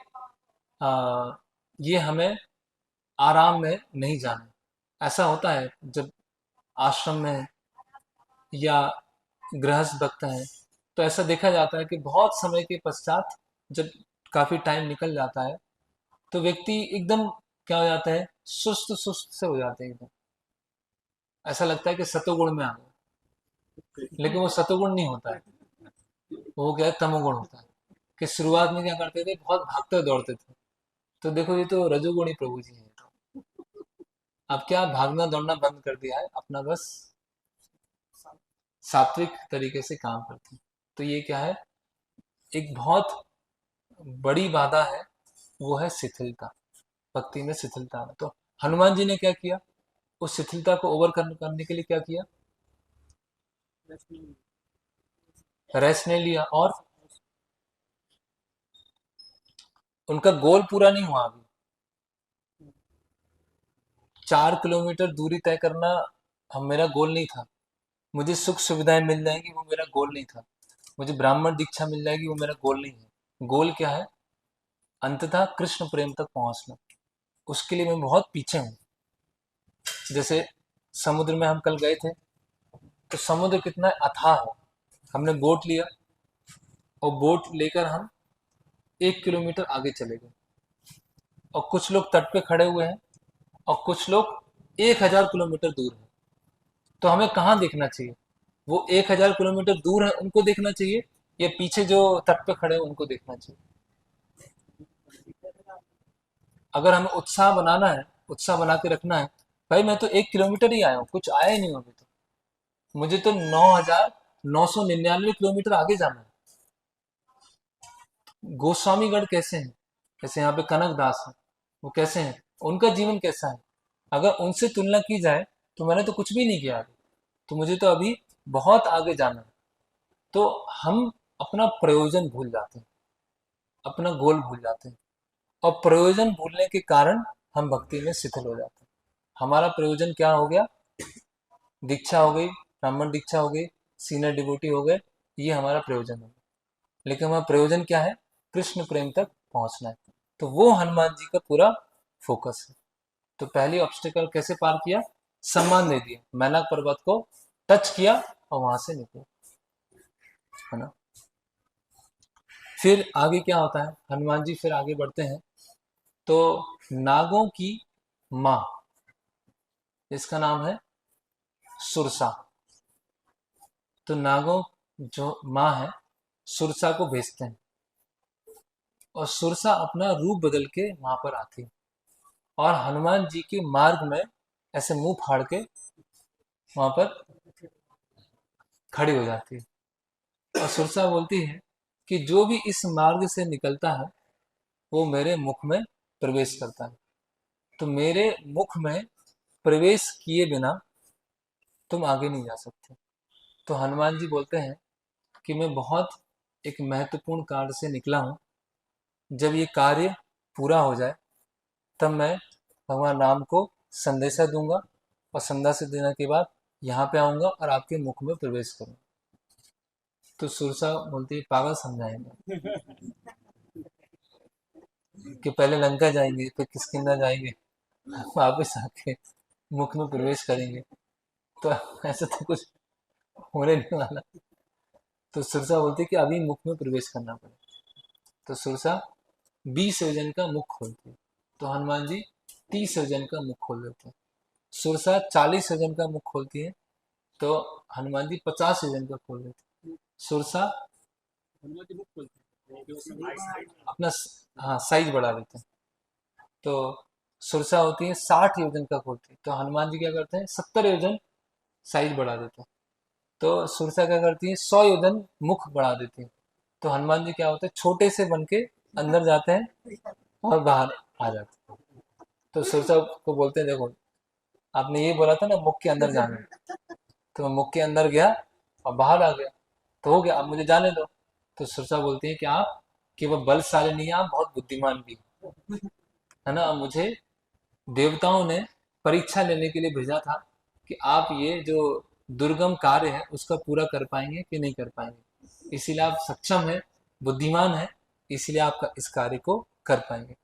आ, ये हमें आराम में नहीं जाना है। ऐसा होता है जब आश्रम में या गृहस्थ भक्त हैं, तो ऐसा देखा जाता है कि बहुत समय के पश्चात जब काफी टाइम निकल जाता है, तो व्यक्ति एकदम क्या हो जाता है, सुस्त सुस्त से हो जाते हैं एकदम। ऐसा लगता है कि सतोगुण में आ गए, लेकिन वो सतोगुण नहीं होता है, वो क्या है, तमोगुण होता है। कि शुरुआत में क्या करते थे, बहुत भागते दौड़ते थे, तो देखो ये तो रजोगुणी प्रभु जी हैं। अब क्या, भागना दौड़ना बंद कर दिया है, अपना बस सात्विक तरीके से काम करते हैं। तो ये क्या है, एक बहुत बड़ी बाधा है, वो है शिथिलता। भक्ति में शिथिलता है। तो हनुमान जी ने क्या किया, उस शिथिलता को करने के लिए क्या किया, रेस्ट ने लिया, और उनका गोल पूरा नहीं हुआ अभी। 4 किलोमीटर दूरी तय करना हम मेरा गोल नहीं था। मुझे सुख सुविधाएं मिल जाएंगी, वो मेरा गोल नहीं था। मुझे ब्राह्मण दीक्षा मिल जाएगी, वो मेरा गोल नहीं है। गोल क्या है, अंततः कृष्ण प्रेम तक पहुंचना। उसके लिए मैं बहुत पीछे हूँ। जैसे समुद्र में हम कल गए थे, तो समुद्र कितना अथाह है। हमने बोट लिया और बोट लेकर हम 1 किलोमीटर आगे चले गए, और कुछ लोग तट पे खड़े हुए हैं और कुछ लोग 1,000 किलोमीटर दूर हैं। तो हमें कहाँ देखना चाहिए? वो 1,000 किलोमीटर दूर है उनको देखना चाहिए, या पीछे जो तट पे खड़े हैं उनको देखना चाहिए? अगर हमें उत्साह बनाना है, उत्साह बना के रखना है, भाई मैं तो 1 किलोमीटर ही आया हूँ, कुछ आया ही नहीं हूँ अभी तो, मुझे तो 9,999 किलोमीटर आगे जाना है। गोस्वामीगढ़ कैसे हैं? जैसे यहाँ पे कनक दास है, वो कैसे हैं? उनका जीवन कैसा है? अगर उनसे तुलना की जाए तो मैंने तो कुछ भी नहीं किया अभी, तो मुझे तो अभी बहुत आगे जाना है। तो हम अपना प्रयोजन भूल जाते हैं, अपना गोल भूल जाते हैं, और प्रयोजन भूलने के कारण हम भक्ति में शिथिल हो जाते हैं। हमारा प्रयोजन क्या हो गया? दीक्षा हो गई, ब्राह्मण दीक्षा हो गई, सीनियर डिवोटी हो गए, ये हमारा प्रयोजन है। लेकिन हमारा प्रयोजन क्या है? कृष्ण प्रेम तक पहुंचना है। तो वो हनुमान जी का पूरा फोकस है। तो पहली ऑब्स्टिकल कैसे पार किया? सम्मान दे दिया, मैनाक पर्वत को टच किया और वहां से निकले, है ना। फिर आगे क्या होता है? हनुमान जी फिर आगे बढ़ते हैं, तो नागों की माँ, इसका नाम है सुरसा। तो नागों जो माँ है, सुरसा को भेजते हैं, और सुरसा अपना रूप बदल के वहां पर आती है, और हनुमान जी के मार्ग में ऐसे मुंह फाड़ के वहां पर खड़ी हो जाती है, और सुरसा बोलती है कि जो भी इस मार्ग से निकलता है वो मेरे मुख में प्रवेश करता है, तो मेरे मुख में प्रवेश किए बिना तुम आगे नहीं जा सकते। तो हनुमान जी बोलते हैं कि मैं बहुत एक महत्वपूर्ण कार्य से निकला हूँ, जब ये कार्य पूरा हो जाए तब मैं भगवान राम को संदेशा दूंगा, और संदेशा देने के बाद यहाँ पे आऊंगा और आपके मुख में प्रवेश करूंगा। तो सुरसा बोलती है, पागल समझाएंगे कि पहले लंका जाएंगे फिर किष्किंधा जाएंगे, वापस आके मुख में प्रवेश करेंगे, तो ऐसा तो कुछ होने नहीं वाला। तो सुरसा बोलती है कि अभी मुख में प्रवेश करना पड़ेगा। तो सुरसा 20 योजन का मुख खोलती है, तो हनुमान जी 30 योजन का मुख खोल देते हैं। सुरसा 40 योजन का मुख खोलती है, तो हनुमान जी 50 योजन का खोल देते हैं। सुरसा अपना हाँ साइज बढ़ा देते हैं। तो सुरसा होती है 60 योजन का खोलती है, तो हनुमान जी क्या करते हैं? 70 योजन साइज बढ़ा देते हैं। तो सुरसा क्या करती है? 100 योजन मुख बढ़ा देती है। तो हनुमान जी क्या होते हैं? छोटे से बन के अंदर जाते हैं और बाहर आ जाते हैं। तो सुरसा को बोलते हैं, देखो आपने ये बोला था ना मुख के अंदर जाना है, तो मैं मुख के अंदर गया और बाहर आ गया, तो हो गया, अब मुझे जाने दो। तो सुरसा बोलती है कि आप केवल बलशाली नहीं, आप बहुत बुद्धिमान भी है ना। अब मुझे देवताओं ने परीक्षा लेने के लिए भेजा था कि आप ये जो दुर्गम कार्य है उसका पूरा कर पाएंगे कि नहीं कर पाएंगे, इसीलिए आप सक्षम है, बुद्धिमान है, इसीलिए आप इस कार्य को कर पाएंगे।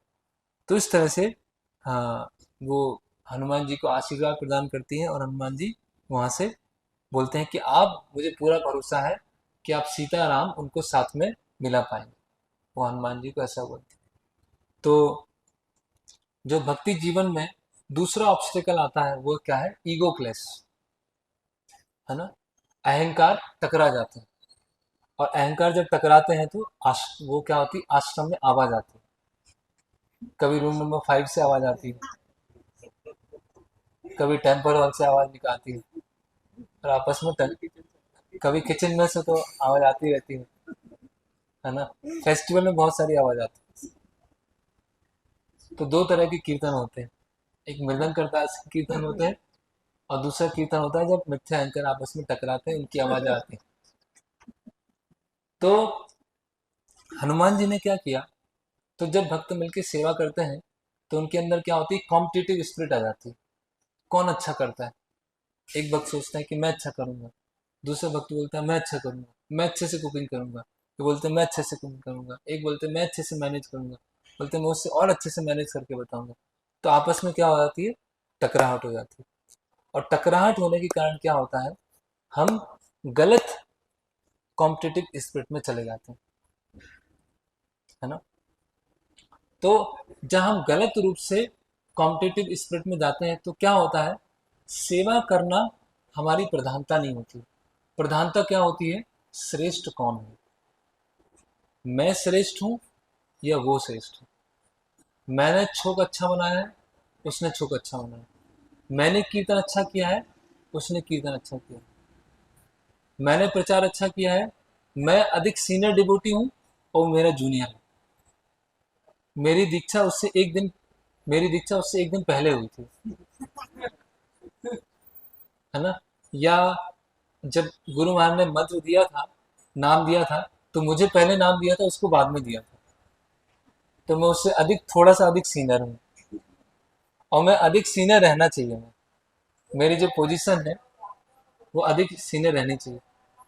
तो इस तरह से हाँ, वो हनुमान जी को आशीर्वाद प्रदान करती हैं, और हनुमान जी वहां से बोलते हैं कि आप, मुझे पूरा भरोसा है कि आप सीता राम उनको साथ में मिला पाएंगे। वो हनुमान जी को ऐसा बोलते हैं। तो जो भक्ति जीवन में दूसरा ऑब्स्टेकल आता है वो क्या है? ईगो क्लेश, है ना। अहंकार टकरा जाते हैं, और अहंकार जब टकराते हैं तो वो क्या होती है? आश्रम में आवाज आती है, कभी रूम नंबर 5 से आवाज आती है, कभी टेम्पल हॉल से आवाज निकलती है, और आपस में कभी किचन में से तो आवाज आती रहती है ना। फेस्टिवल में बहुत सारी आवाज आती है। तो दो तरह के कीर्तन होते हैं, एक मृदंग करता कीर्तन होते हैं, और दूसरा कीर्तन होता है जब मिथ्या अहंकार आपस में टकराते हैं, उनकी आवाज आती है। तो हनुमान जी ने क्या किया? तो जब भक्त मिलकर सेवा करते हैं तो उनके अंदर क्या होती है? कॉम्पिटिटिव स्पिरिट आ जाती है, कौन अच्छा करता है। एक भक्त सोचता है कि मैं अच्छा करूंगा, दूसरा भक्त बोलता है मैं अच्छा करूंगा, मैं अच्छे से कुकिंग करूंगा, तो बोलते हैं मैं अच्छे से कुकिंग करूंगा, एक बोलते हैं मैं अच्छे से मैनेज करूंगा, बोलते हैं मैं उससे और अच्छे से मैनेज करके बताऊंगा। तो आपस में क्या हो जाती है? टकराहट हो जाती है, और टकराहट होने के कारण क्या होता है? हम गलत कॉम्पिटिटिव स्पिरिट में चले जाते हैं, है ना। तो जब हम गलत रूप से कॉम्पिटिटिव स्पिरिट में जाते हैं तो क्या होता है, सेवा करना हमारी प्रधानता नहीं होती। प्रधानता क्या होती है, श्रेष्ठ कौन है, मैं श्रेष्ठ हूँ या वो श्रेष्ठ है। मैंने छोक अच्छा बनाया है, उसने छोक अच्छा बनाया, मैंने कीर्तन अच्छा किया है, उसने कीर्तन अच्छा किया, मैंने प्रचार अच्छा किया है, मैं अधिक सीनियर डिवोटी हूँ और मेरा जूनियर है, मेरी दीक्षा उससे एक दिन मेरी दीक्षा उससे एक दिन पहले हुई थी, है ना। या जब गुरु महाराज ने मंत्र दिया था, नाम दिया था, तो मुझे पहले नाम दिया था, उसको बाद में दिया था, तो मैं उससे अधिक, थोड़ा सा अधिक सीनियर हूँ, और मैं अधिक सीनियर रहना चाहिए। मेरी जो पोजीशन है वो अधिक सीनियर रहनी चाहिए।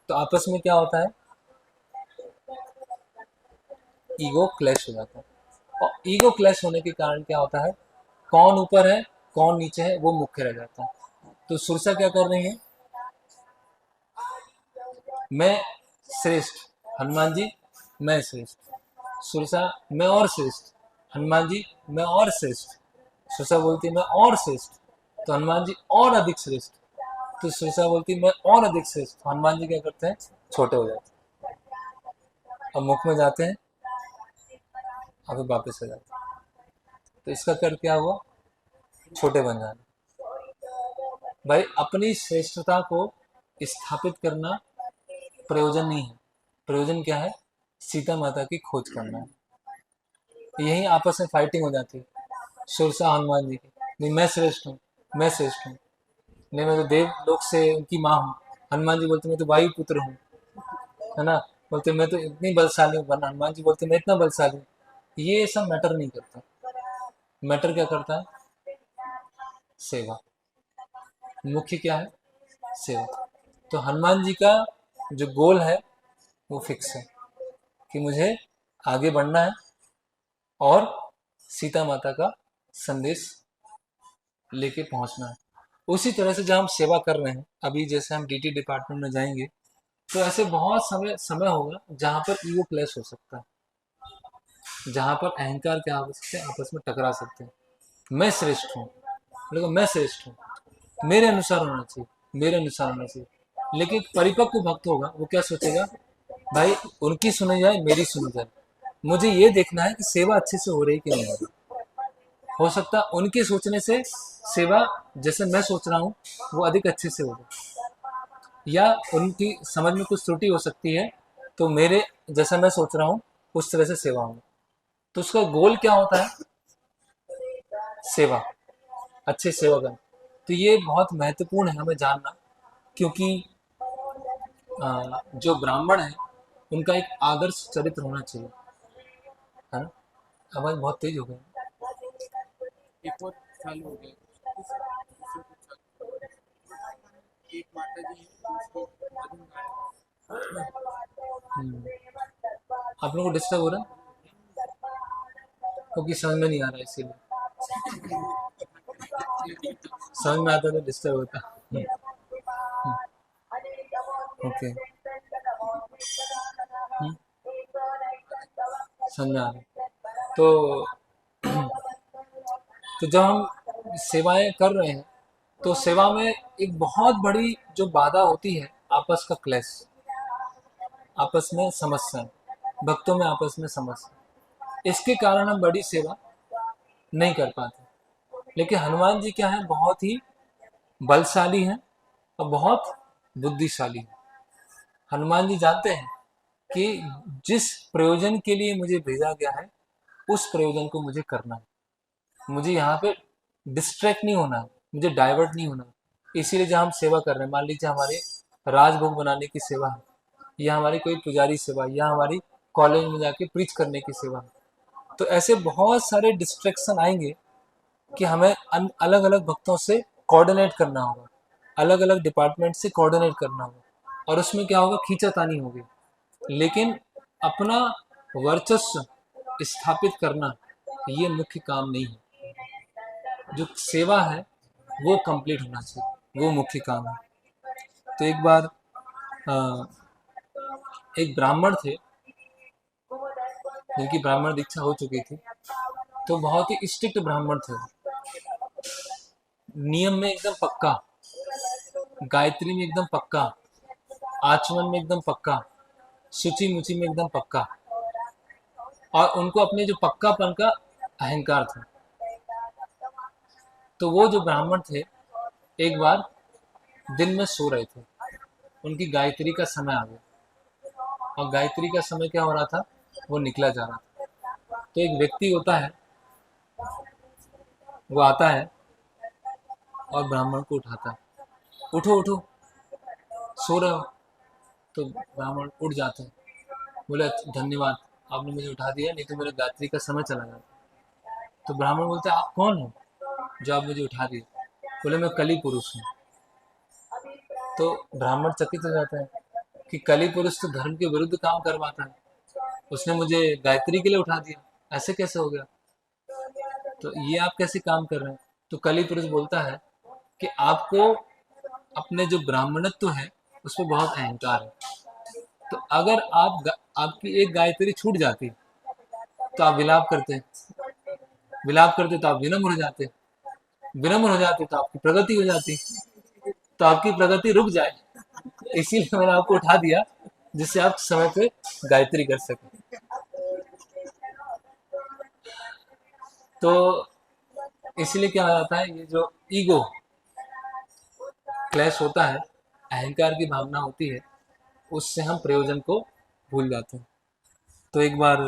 तो आपस में क्या होता है, ईगो क्लैश हो जाता है, और ईगो क्लैश होने के कारण क्या होता है, कौन ऊपर है कौन नीचे है वो मुख्य रह जाता है। तो सुरसा क्या कर रही है, मैं श्रेष्ठ, हनुमान जी मैं श्रेष्ठ, सुरसा मैं और श्रेष्ठ, हनुमान जी मैं और श्रेष्ठ, सुरसा बोलती मैं और श्रेष्ठ, तो हनुमान जी और अधिक श्रेष्ठ, तो सुरसा बोलती मैं और अधिक श्रेष्ठ, तो हनुमान जी क्या करते हैं, छोटे हो जाते हैं, अब मुख में जाते हैं, अब वापस आ जाते हैं। तो इसका कर क्या हुआ, छोटे बन जाना। भाई अपनी श्रेष्ठता को स्थापित करना प्रयोजन नहीं है, प्रयोजन क्या है, सीता माता की खोज करना है। यही आपस में फाइटिंग हो जाती है, सुरसा हनुमान जी की, नहीं मैं श्रेष्ठ हूँ, मैं श्रेष्ठ हूँ, नहीं मैं तो देव लोक से उनकी माँ हूँ, हनुमान जी बोलते मैं तो वायु पुत्र हूँ, है ना, बोलते मैं तो इतनी बलशाली हूँ, वरना हनुमान जी बोलते मैं इतना बलशाली हूँ। ये सब मैटर नहीं करता, मैटर क्या करता है, सेवा, मुख्य क्या है, सेवा। तो हनुमान जी का जो गोल है वो फिक्स है कि मुझे आगे बढ़ना है और सीता माता का संदेश लेके पहुंचना है। उसी तरह से जब हम सेवा कर रहे हैं, अभी जैसे हम डीटी डिपार्टमेंट में जाएंगे, तो ऐसे बहुत समय समय होगा जहाँ पर ईगो क्लैश हो सकता है, जहाँ पर अहंकार क्या हो सकते हैं, आपस में टकरा सकते हैं। मैं श्रेष्ठ हूँ, लेकिन मैं श्रेष्ठ हूँ, मेरे अनुसार होना चाहिए, मेरे अनुसार होना चाहिए। लेकिन परिपक्व भक्त होगा, वो क्या सोचेगा, भाई उनकी सुनी जाए मेरी सुनी जाए, मुझे ये देखना है कि सेवा अच्छे से हो रही कि नहीं हो रही। हो सकता है उनके सोचने से सेवा जैसे मैं सोच रहा हूँ वो अधिक अच्छे से हो जाए, या उनकी समझ में कुछ त्रुटि हो सकती है, तो मेरे जैसा मैं सोच रहा हूँ उस तरह से सेवा हो। तो उसका गोल क्या होता है, सेवा, अच्छे सेवा करना। तो ये बहुत महत्वपूर्ण है हमें जानना, क्योंकि जो ब्राह्मण है उनका एक आदर्श चरित्र होना चाहिए, है ना। आवाज बहुत तेज हो गई। एक और चालू हो गया, उससे कुछ चालू, एक माता जी हैं, दूसरी भजन गा रही हैं। आप लोगों को डिस्टर्ब हो रहा है, क्योंकि समझ में नहीं आ रहा है इसीलिए, समझ में आता तो डिस्टर्ब होता। ओके, समझ में आ रहा है। तो तो जब हम सेवाएं कर रहे हैं, तो सेवा में एक बहुत बड़ी जो बाधा होती है, आपस का क्लेश, आपस में समस्या, भक्तों में आपस में समस्या, इसके कारण हम बड़ी सेवा नहीं कर पाते। लेकिन हनुमान जी क्या है, बहुत ही बलशाली हैं और बहुत बुद्धिशाली हैं। हनुमान जी जानते हैं कि जिस प्रयोजन के लिए मुझे भेजा गया है उस प्रयोजन को मुझे करना है, मुझे यहाँ पे डिस्ट्रैक्ट नहीं होना है, मुझे डाइवर्ट नहीं होना है। इसीलिए जब हम सेवा कर रहे हैं, मान लीजिए हमारे राजभोग बनाने की सेवा है, या हमारी कोई पुजारी सेवा, या हमारी कॉलेज में जाके प्रीच करने की सेवा है, तो ऐसे बहुत सारे डिस्ट्रैक्शन आएंगे कि हमें अलग अलग भक्तों से कोऑर्डिनेट करना होगा, अलग अलग डिपार्टमेंट से कोऑर्डिनेट करना होगा, और उसमें क्या होगा, खींचातानी होगी। लेकिन अपना वर्चस्व स्थापित करना ये मुख्य काम नहीं है, जो सेवा है वो कंप्लीट होना चाहिए, वो मुख्य काम है। तो एक बार अ, एक ब्राह्मण थे जिनकी ब्राह्मण दीक्षा हो चुकी थी। तो बहुत ही स्ट्रिक्ट ब्राह्मण थे, नियम में एकदम पक्का, गायत्री में एकदम पक्का, आचमन में एकदम पक्का, शुचि मुचि में एकदम पक्का। और उनको अपने जो पक्कापन का अहंकार था। तो वो जो ब्राह्मण थे, एक बार दिन में सो रहे थे, उनकी गायत्री का समय आ गया। और गायत्री का समय क्या हो रहा था, वो निकला जा रहा था। तो एक व्यक्ति होता है, वो आता है और ब्राह्मण को उठाता है, उठो उठो, सो रहे हो। तो ब्राह्मण उठ जाते हैं, बोले "अच्छा, धन्यवाद, आपने मुझे उठा दिया, नहीं तो मेरे गायत्री का समय चला जाता"। तो ब्राह्मण बोलते हैं आप कौन हो जो आप मुझे उठा दिए। बोले मैं कली पुरुष हूँ। तो ब्राह्मण चकित हो जाता है कि कली पुरुष तो धर्म के विरुद्ध काम करवाता है, उसने मुझे गायत्री के लिए उठा दिया, ऐसे कैसे हो गया, तो ये आप कैसे काम कर रहे हैं। तो कली पुरुष बोलता है कि आपको अपने जो ब्राह्मणत्व है उस पर बहुत अहंकार है। तो अगर आपकी एक गायत्री छूट जाती तो आप विलाप करते, विलाप करते तो आप विनम्र हो जाते, विनम्र हो जाते तो आपकी प्रगति हो जाती, तो आपकी प्रगति रुक जाए, इसीलिए मैंने आपको उठा दिया जिससे आप समय पे गायत्री कर सकें। तो इसलिए क्या हो जाता है, ये जो ईगो क्लैश होता है, अहंकार की भावना होती है, उससे हम प्रयोजन को भूल जाते हैं। तो एक बार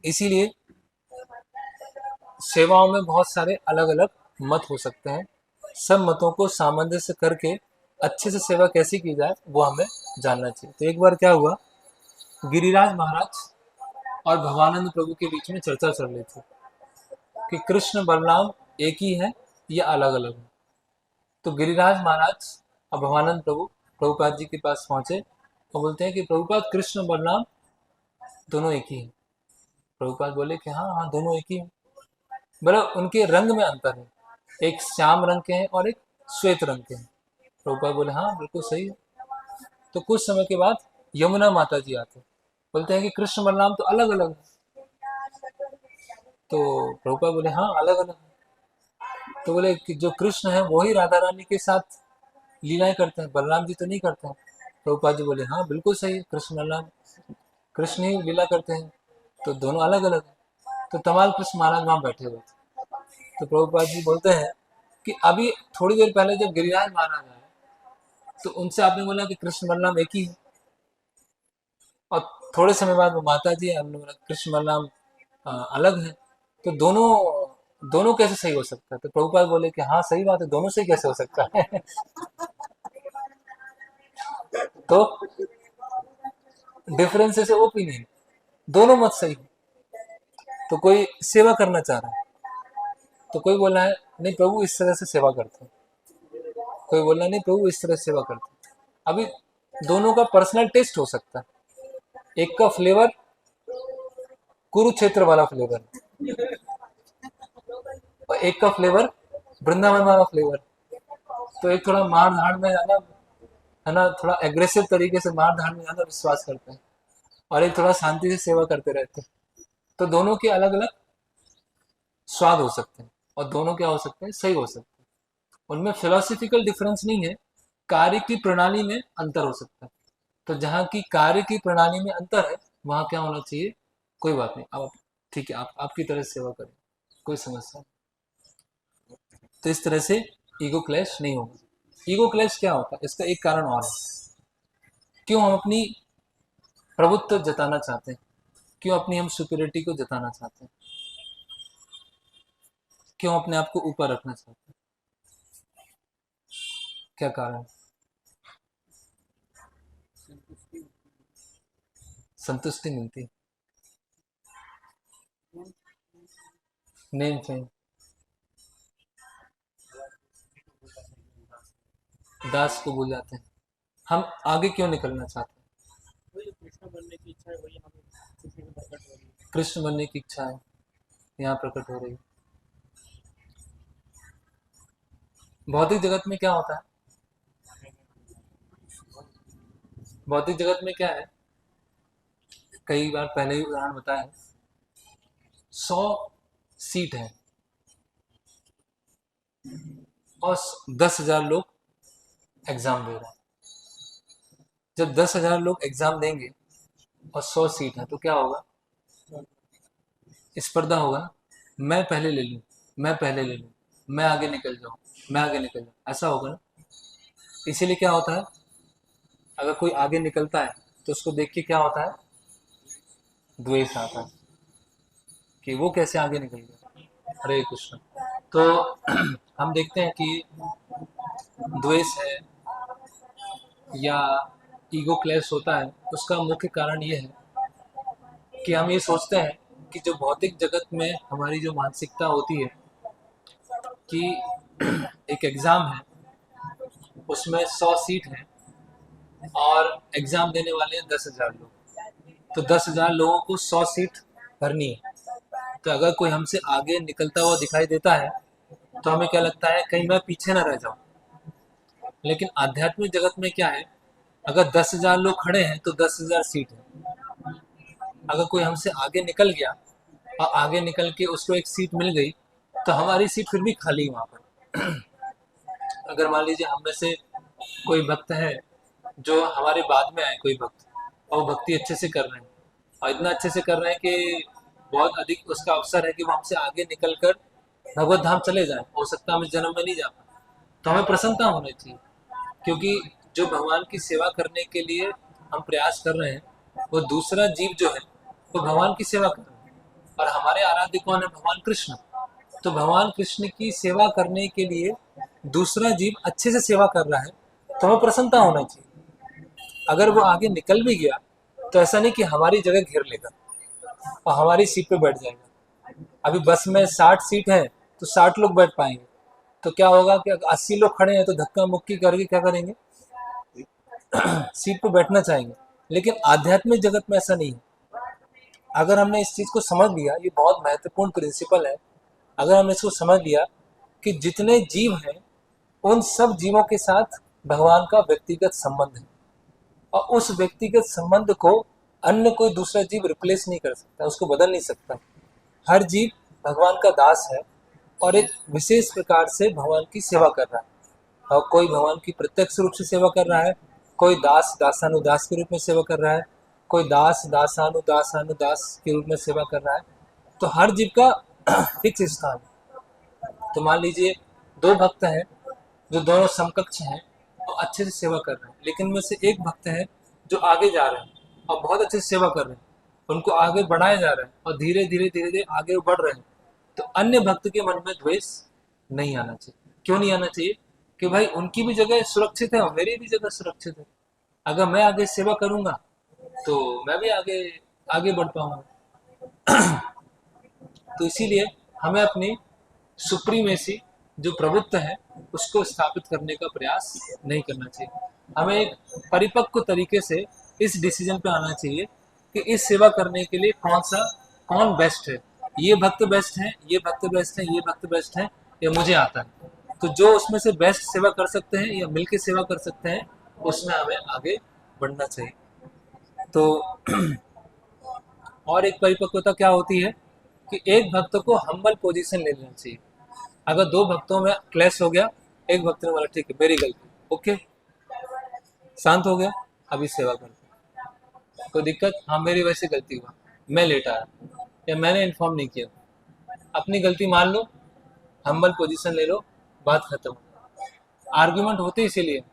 इसीलिए सेवाओं में बहुत सारे अलग अलग मत हो सकते हैं। सब मतों को सामंजस्य करके अच्छे से सेवा कैसी की जाए वो हमें जानना चाहिए। तो एक बार क्या हुआ, गिरिराज महाराज और भवानंद प्रभु के बीच में चर्चा चल रही थी कि कृष्ण बलराम एक ही है या अलग अलग है। तो गिरिराज महाराज और भवानंद प्रभु प्रभुपाद जी के पास पहुंचे और बोलते हैं कि प्रभुपाद कृष्ण बलराम दोनों एक ही हैं। प्रभुपाद बोले कि हाँ हाँ दोनों एक ही हैं, बोले उनके रंग में अंतर है, एक श्याम रंग के हैं और एक श्वेत रंग के हैं। प्रभुपाद बोले हाँ बिल्कुल सही है। तो कुछ समय के बाद यमुना माता जी आते, बोलते हैं कि कृष्ण बलराम तो अलग अलग है। तो प्रभुपाद बोले हाँ अलग अलग है। तो बोले कि जो कृष्ण है वही राधा रानी के साथ लीलाएं करते हैं, बलराम जी तो नहीं करते हैं। प्रभुपाद जी बोले हाँ बिल्कुल सही है, कृष्ण बलराम कृष्ण ही लीला करते हैं, तो दोनों अलग अलग है। तो तमाल कृष्ण महाराज वहां बैठे हुए थे। तो प्रभुपाद जी बोलते हैं कि अभी थोड़ी देर पहले जब गिरिराज महाराज आए तो उनसे आपने बोला कि कृष्ण बलराम एक ही है, और थोड़े समय बाद वो माता जी हमने बोला कृष्ण बलराम अलग है, तो दोनों दोनों कैसे सही हो सकता है। तो प्रभुपाद बोले कि हाँ सही बात है, दोनों सही कैसे हो सकता है। तो डिफरेंसेस है ओपिनियन, दोनों मत सही हो। तो कोई सेवा करना चाह रहा है, तो कोई बोल रहा है नहीं प्रभु इस तरह से सेवा करते हैं, कोई बोल रहा है नहीं प्रभु इस तरह से सेवा करते हैं। अभी दोनों का पर्सनल टेस्ट हो सकता है, एक का फ्लेवर कुरुक्षेत्र वाला फ्लेवर और एक का फ्लेवर वृंदावन वाला फ्लेवर। तो एक थोड़ा मार धाड़ में ज्यादा, है ना, थोड़ा एग्रेसिव तरीके से मार धाड़ में ज्यादा विश्वास करते हैं, और एक थोड़ा शांति से सेवा करते रहते हैं। तो दोनों के अलग अलग स्वाद हो सकते हैं, और दोनों क्या हो सकते हैं, सही हो सकते हैं। उनमें फिलोसफिकल डिफरेंस नहीं है, कार्य की प्रणाली में अंतर हो सकता है। तो जहाँ की कार्य की प्रणाली में अंतर है वहां क्या होना चाहिए, कोई बात नहीं, आप ठीक है, आप आपकी तरह से सेवा करें, कोई समस्या नहीं। तो इस तरह से ईगो क्लैश नहीं होगा। ईगो क्लैश क्या होता है, इसका एक कारण और है, क्यों हम अपनी प्रभुत्व जताना चाहते हैं, क्यों अपनी हम सुपीरियरिटी को जताना चाहते हैं, क्यों अपने आप को ऊपर रखना चाहते हैं, क्या कारण है? संतुष्टि संतुष्टि मिलती, कौन नेम फेम, दास को भूल जाते हैं, हम आगे क्यों निकलना चाहते हैं। वही जो कृष्ण बनने की इच्छा है वही हमें खुशी में प्रकट हो रही है। कृष्ण बनने की इच्छा है यहाँ प्रकट हो रही है। भौतिक जगत में क्या होता है, भौतिक जगत में क्या है, कई बार पहले ही उदाहरण बताया है, 100 सीट है और 10,000 लोग एग्जाम दे रहे हैं। जब 10,000 लोग एग्जाम देंगे और 100 सीट है तो क्या होगा, स्पर्धा होगा ना। मैं पहले ले लूं, मैं पहले ले लूं, मैं आगे निकल जाऊं, मैं आगे निकल जाऊं, ऐसा होगा ना। इसीलिए क्या होता है, अगर कोई आगे निकलता है तो उसको देख के क्या होता है, द्वेष आता है कि वो कैसे आगे निकल गया। हरे कृष्ण। तो हम देखते हैं कि द्वेष है या ईगो क्लैश होता है, उसका मुख्य कारण ये है कि हम ये सोचते हैं कि जो भौतिक जगत में हमारी जो मानसिकता होती है कि एक एग्जाम है, उसमें 100 सीट है और एग्जाम देने वाले हैं 10,000 लोग, तो 10,000 लोगों को 100 सीट भरनी है। तो अगर कोई हमसे आगे निकलता हुआ दिखाई देता है तो हमें क्या लगता है, कहीं मैं पीछे ना रह जाऊं। लेकिन आध्यात्मिक जगत में क्या है, अगर 10,000 लोग खड़े हैं तो 10,000 सीट है। अगर कोई हमसे आगे निकल गया और आगे निकल के उसको एक सीट मिल गई तो हमारी सीट फिर भी खाली है वहां पर। अगर मान लीजिए हम में से कोई भक्त है जो हमारे बाद में आए, कोई भक्त, और वो भक्ति अच्छे से कर रहे हैं और इतना अच्छे से कर रहे हैं कि बहुत अधिक उसका अवसर है कि वो हमसे आगे निकल कर भगवत धाम चले जाएं, हो सकता है हम इस जन्म में नहीं जा पाए, तो हमें प्रसन्नता होनी चाहिए। क्योंकि जो भगवान की सेवा करने के लिए हम प्रयास कर रहे हैं, वो दूसरा जीव जो है वो भगवान की सेवा कर रहे हैं और हमारे आराध्य कौन है, भगवान कृष्ण। तो भगवान कृष्ण की सेवा करने के लिए दूसरा जीव अच्छे से सेवा कर रहा है तो हमें प्रसन्नता होना चाहिए। अगर वो आगे निकल भी गया तो ऐसा नहीं कि हमारी जगह घेर लेगा और हमारी सीट पे बैठ जाएगा। अभी बस में 60 सीट है तो 60 लोग बैठ पाएंगे, तो क्या होगा कि अगर 80 लोग खड़े हैं तो धक्का मुक्की करके क्या करेंगे, सीट पे बैठना चाहेंगे। लेकिन आध्यात्मिक जगत में ऐसा नहीं है। अगर हमने इस चीज को समझ लिया, ये बहुत महत्वपूर्ण प्रिंसिपल है, अगर हमने इसको समझ लिया कि जितने जीव हैं उन सब जीवों के साथ भगवान का व्यक्तिगत संबंध है और उस व्यक्तिगत संबंध को अन्य कोई दूसरा जीव रिप्लेस नहीं कर सकता, उसको बदल नहीं सकता। हर जीव भगवान का दास है और एक विशेष प्रकार से भगवान की सेवा कर रहा है। और कोई भगवान की प्रत्यक्ष रूप से सेवा कर रहा है, कोई दास दासानुदास के रूप में सेवा कर रहा है, कोई दास दासानुदास के रूप में सेवा कर रहा है। तो हर जीव का फिक्स स्थान है। तो मान लीजिए 2 भक्त हैं जो दोनों समकक्ष हैं और अच्छे से सेवा कर रहे हैं, लेकिन उनमें से एक भक्त है जो आगे जा रहे हैं और बहुत अच्छे से सेवा कर रहे हैं, उनको आगे बढ़ाया जा रहा है और धीरे धीरे धीरे धीरे आगे बढ़ रहे हैं। तो अन्य भक्त के मन में द्वेष नहीं आना चाहिए। क्यों नहीं आना चाहिए, कि भाई उनकी भी जगह सुरक्षित है और मेरी भी जगह सुरक्षित है। अगर मैं आगे सेवा करूंगा तो मैं भी आगे आगे बढ़ पाऊंगा। तो इसीलिए हमें अपनी सुप्रीमेसी जो प्रभुत्व है उसको स्थापित करने का प्रयास नहीं करना चाहिए। हमें एक परिपक्व तरीके से इस डिसीजन पे आना चाहिए कि इस सेवा करने के लिए कौन बेस्ट है, ये भक्त बेस्ट है, ये भक्त बेस्ट है, ये भक्त बेस्ट है, ये मुझे आता है। तो जो उसमें से बेस्ट सेवा कर सकते हैं या मिलके सेवा कर सकते हैं उसमें हमें आगे बढ़ना चाहिए। तो और एक परिपक्वता क्या होती है कि एक भक्त को हम्बल पोजीशन ले लेना चाहिए। अगर 2 भक्तों में क्लैश हो गया, एक भक्त ने बोला ठीक है मेरी गलती, ओके, शांत हो गया, अभी सेवा करते, कोई दिक्कत, हाँ मेरी वजह से गलती हुआ, मैं लेट आया या मैंने इन्फॉर्म नहीं किया, अपनी गलती मान लो, हम्बल पोजीशन ले लो, बात खत्म। आर्ग्यूमेंट होते इसीलिए,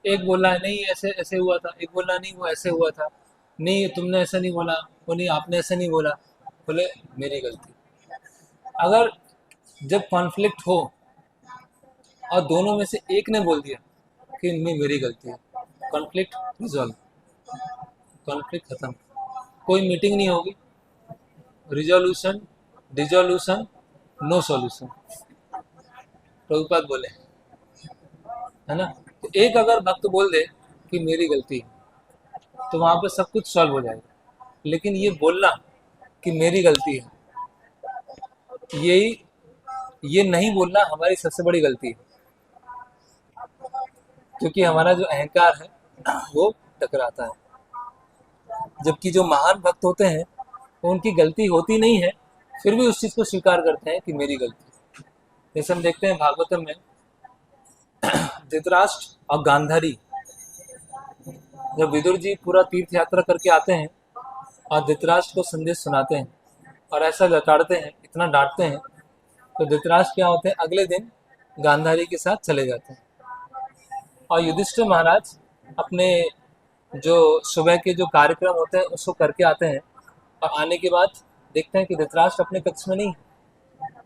एक बोल रहा है नहीं ऐसे ऐसे हुआ था, एक बोल रहा नहीं वो ऐसे हुआ था, नहीं तुमने ऐसा नहीं बोला, वो नहीं आपने ऐसा नहीं बोला, बोले मेरी गलती। अगर जब कॉन्फ्लिक्ट हो और दोनों में से एक ने बोल दिया कि नहीं मेरी गलती है, कॉन्फ्लिक्ट रिजॉल्व, कॉन्फ्लिक्ट खत्म, कोई मीटिंग नहीं होगी, resolution dissolution no solution, Prabhupada बोले, है ना। तो एक अगर भक्त बोल दे कि मेरी गलती है तो वहां पर सब कुछ सॉल्व हो जाएगा। लेकिन ये बोलना कि मेरी गलती है, यही ये नहीं बोलना हमारी सबसे बड़ी गलती है। क्योंकि हमारा जो अहंकार है वो टकराता है। जबकि जो महान भक्त होते हैं वो उनकी गलती होती नहीं है, फिर भी उस चीज को स्वीकार करते हैं कि मेरी गलती। जैसे हम देखते हैं भागवतम में धृतराष्ट्र और गांधारी, जब विदुर जी पूरा तीर्थ यात्रा करके आते हैं और धृतराष्ट्र को संदेश सुनाते हैं और ऐसा लताड़ते हैं, इतना डांटते हैं, तो धृतराष्ट्र क्या होते हैं, अगले दिन गांधारी के साथ चले जाते हैं। और युधिष्ठिर महाराज अपने जो सुबह के जो कार्यक्रम होते हैं उसको करके आते हैं और आने के बाद देखते हैं कि धृतराष्ट्र अपने कक्ष में नहीं है,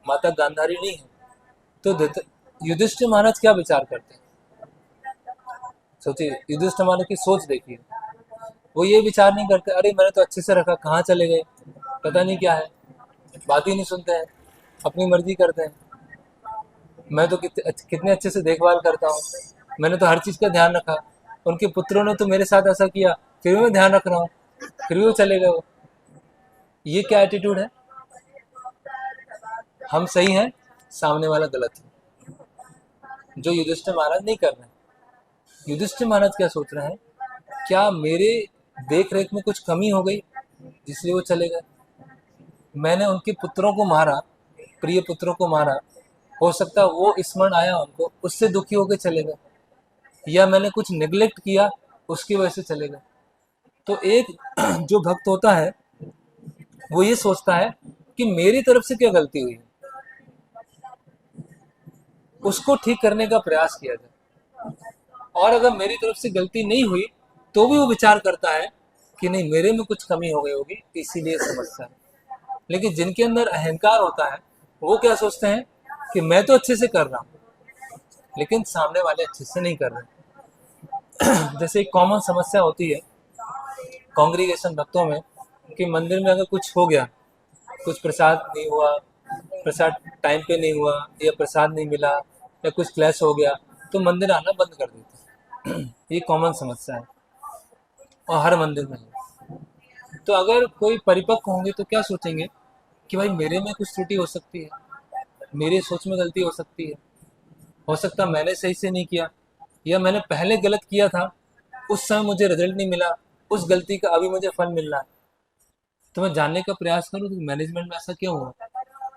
माता गांधारी नहीं है। तो युधिष्ठिर महाराज क्या विचार करते हैं, सोचिए, युधिष्ठिर महाराज की सोच देखिए। वो ये विचार नहीं करते अरे मैंने तो अच्छे से रखा, कहाँ चले गए, पता नहीं क्या है, बात ही नहीं सुनते हैं, अपनी मर्जी करते हैं। मैं तो कितने अच्छे से देखभाल करता हूँ, मैंने तो हर चीज का ध्यान रखा, उनके पुत्रों ने तो मेरे साथ ऐसा किया, फिर भी मैं ध्यान रख रहा हूँ, फिर भी वो चले गए। ये क्या एटीट्यूड है, हम सही हैं, सामने वाला गलत है, जो युधिष्ठिर महाराज नहीं कर रहे हैं। युधिष्ठिर महाराज क्या सोच रहे हैं, क्या मेरे देख रेख में कुछ कमी हो गई इसलिए वो चले गए, मैंने उनके पुत्रों को मारा, प्रिय पुत्रों को मारा, हो सकता है वो स्मरण आया उनको, उससे दुखी होकर चले गए, या मैंने कुछ नेग्लेक्ट किया उसकी वजह से चले गए। तो एक जो भक्त होता है वो ये सोचता है कि मेरी तरफ से क्या गलती हुई है, उसको ठीक करने का प्रयास किया जाए। और अगर मेरी तरफ से गलती नहीं हुई तो भी वो विचार करता है कि नहीं, मेरे में कुछ कमी हो गई होगी इसीलिए समस्या है। लेकिन जिनके अंदर अहंकार होता है वो क्या सोचते हैं कि मैं तो अच्छे से कर रहा हूँ लेकिन सामने वाले अच्छे से नहीं कर रहे। जैसे एक कॉमन समस्या होती है कांग्रीगेशन भक्तों में कि मंदिर में अगर कुछ हो गया, कुछ प्रसाद नहीं हुआ, प्रसाद टाइम पे नहीं हुआ, या प्रसाद नहीं मिला, या कुछ क्लैश हो गया, तो मंदिर आना बंद कर देते हैं। ये कॉमन समस्या है और हर मंदिर में है। तो अगर कोई परिपक्व होंगे तो क्या सोचेंगे कि भाई मेरे में कुछ त्रुटि हो सकती है, मेरी सोच में गलती हो सकती है, हो सकता मैंने सही से नहीं किया, या मैंने पहले गलत किया था, उस समय मुझे रिजल्ट नहीं मिला, उस गलती का अभी मुझे फल मिल रहा है। तो मैं जानने का प्रयास करूं कि मैनेजमेंट में ऐसा क्यों हुआ,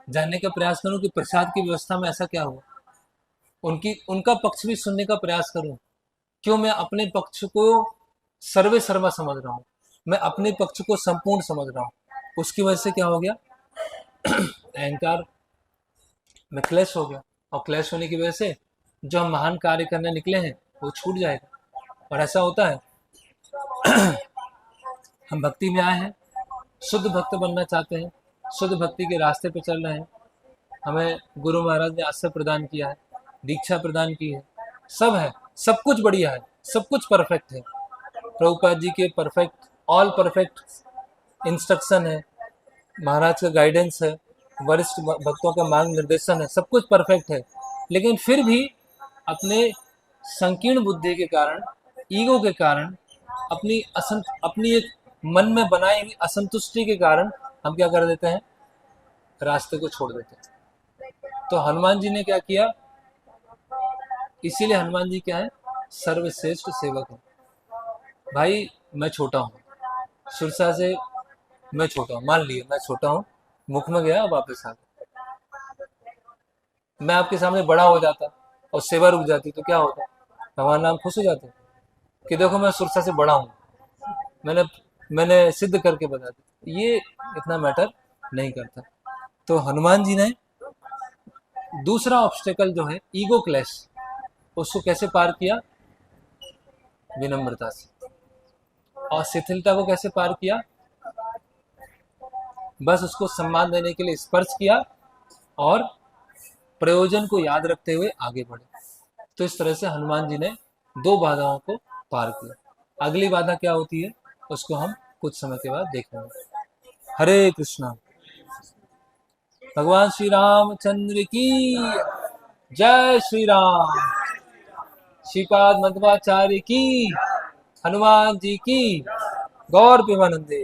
जानने का प्रयास करूं कि प्रसाद की व्यवस्था में ऐसा क्या हुआ, उनका पक्ष भी सुनने का प्रयास करूं। क्यों मैं अपने पक्ष को सर्वे सर्वा समझ रहा हूँ, मैं अपने पक्ष को संपूर्ण समझ रहा हूँ, उसकी वजह से क्या हो गया, अहंकार में क्लेश हो गया, और क्लेश होने की वजह से जो हम महान कार्य करने निकले हैं वो छूट जाएगा। और ऐसा होता है हम भक्ति में आए हैं, शुद्ध भक्त बनना चाहते हैं, शुद्ध भक्ति के रास्ते पे चल रहे हैं, हमें गुरु महाराज ने आश्रय प्रदान किया है, दीक्षा प्रदान की है, सब है, सब कुछ बढ़िया है, सब कुछ परफेक्ट है, प्रभुपाद जी के परफेक्ट, ऑल परफेक्ट इंस्ट्रक्शन है, महाराज का गाइडेंस है, वरिष्ठ भक्तों का मार्ग निर्देशन है, सब कुछ परफेक्ट है। लेकिन फिर भी अपने संकीर्ण बुद्धि के कारण, ईगो के कारण, अपनी एक मन में बनाई हुई असंतुष्टि के कारण हम क्या कर देते हैं, रास्ते को छोड़ देते हैं। तो हनुमान जी ने क्या किया, इसीलिए हनुमान जी क्या है, सर्वश्रेष्ठ सेवक है। भाई मैं छोटा हूँ, सुरसा से मैं छोटा हूँ, मान लिया मैं छोटा हूँ, मुख में गया वापस आ गया, मैं आपके सामने बड़ा हो जाता और सेवा रुक जाती तो क्या होता, भगवान राम खुश हो जाते कि देखो मैं सुरसा से बड़ा हूँ, मैंने सिद्ध करके बता दिया। ये इतना मैटर नहीं करता। तो हनुमान जी ने दूसरा ऑब्स्टेकल जो है ईगो क्लैश, उसको कैसे पार किया, विनम्रता से, और शिथिलता को कैसे पार किया, बस उसको सम्मान देने के लिए स्पर्श किया और प्रयोजन को याद रखते हुए आगे बढ़े। तो इस तरह से हनुमान जी ने दो बाधाओं को पार किया। अगली बाधा क्या होती है उसको हम कुछ समय के बाद देखेंगे। हरे कृष्णा। भगवान श्री रामचंद्र की जय, श्री राम। श्रीपाद मध्वाचार्य की, हनुमान जी की, गौर प्रेमानंदे।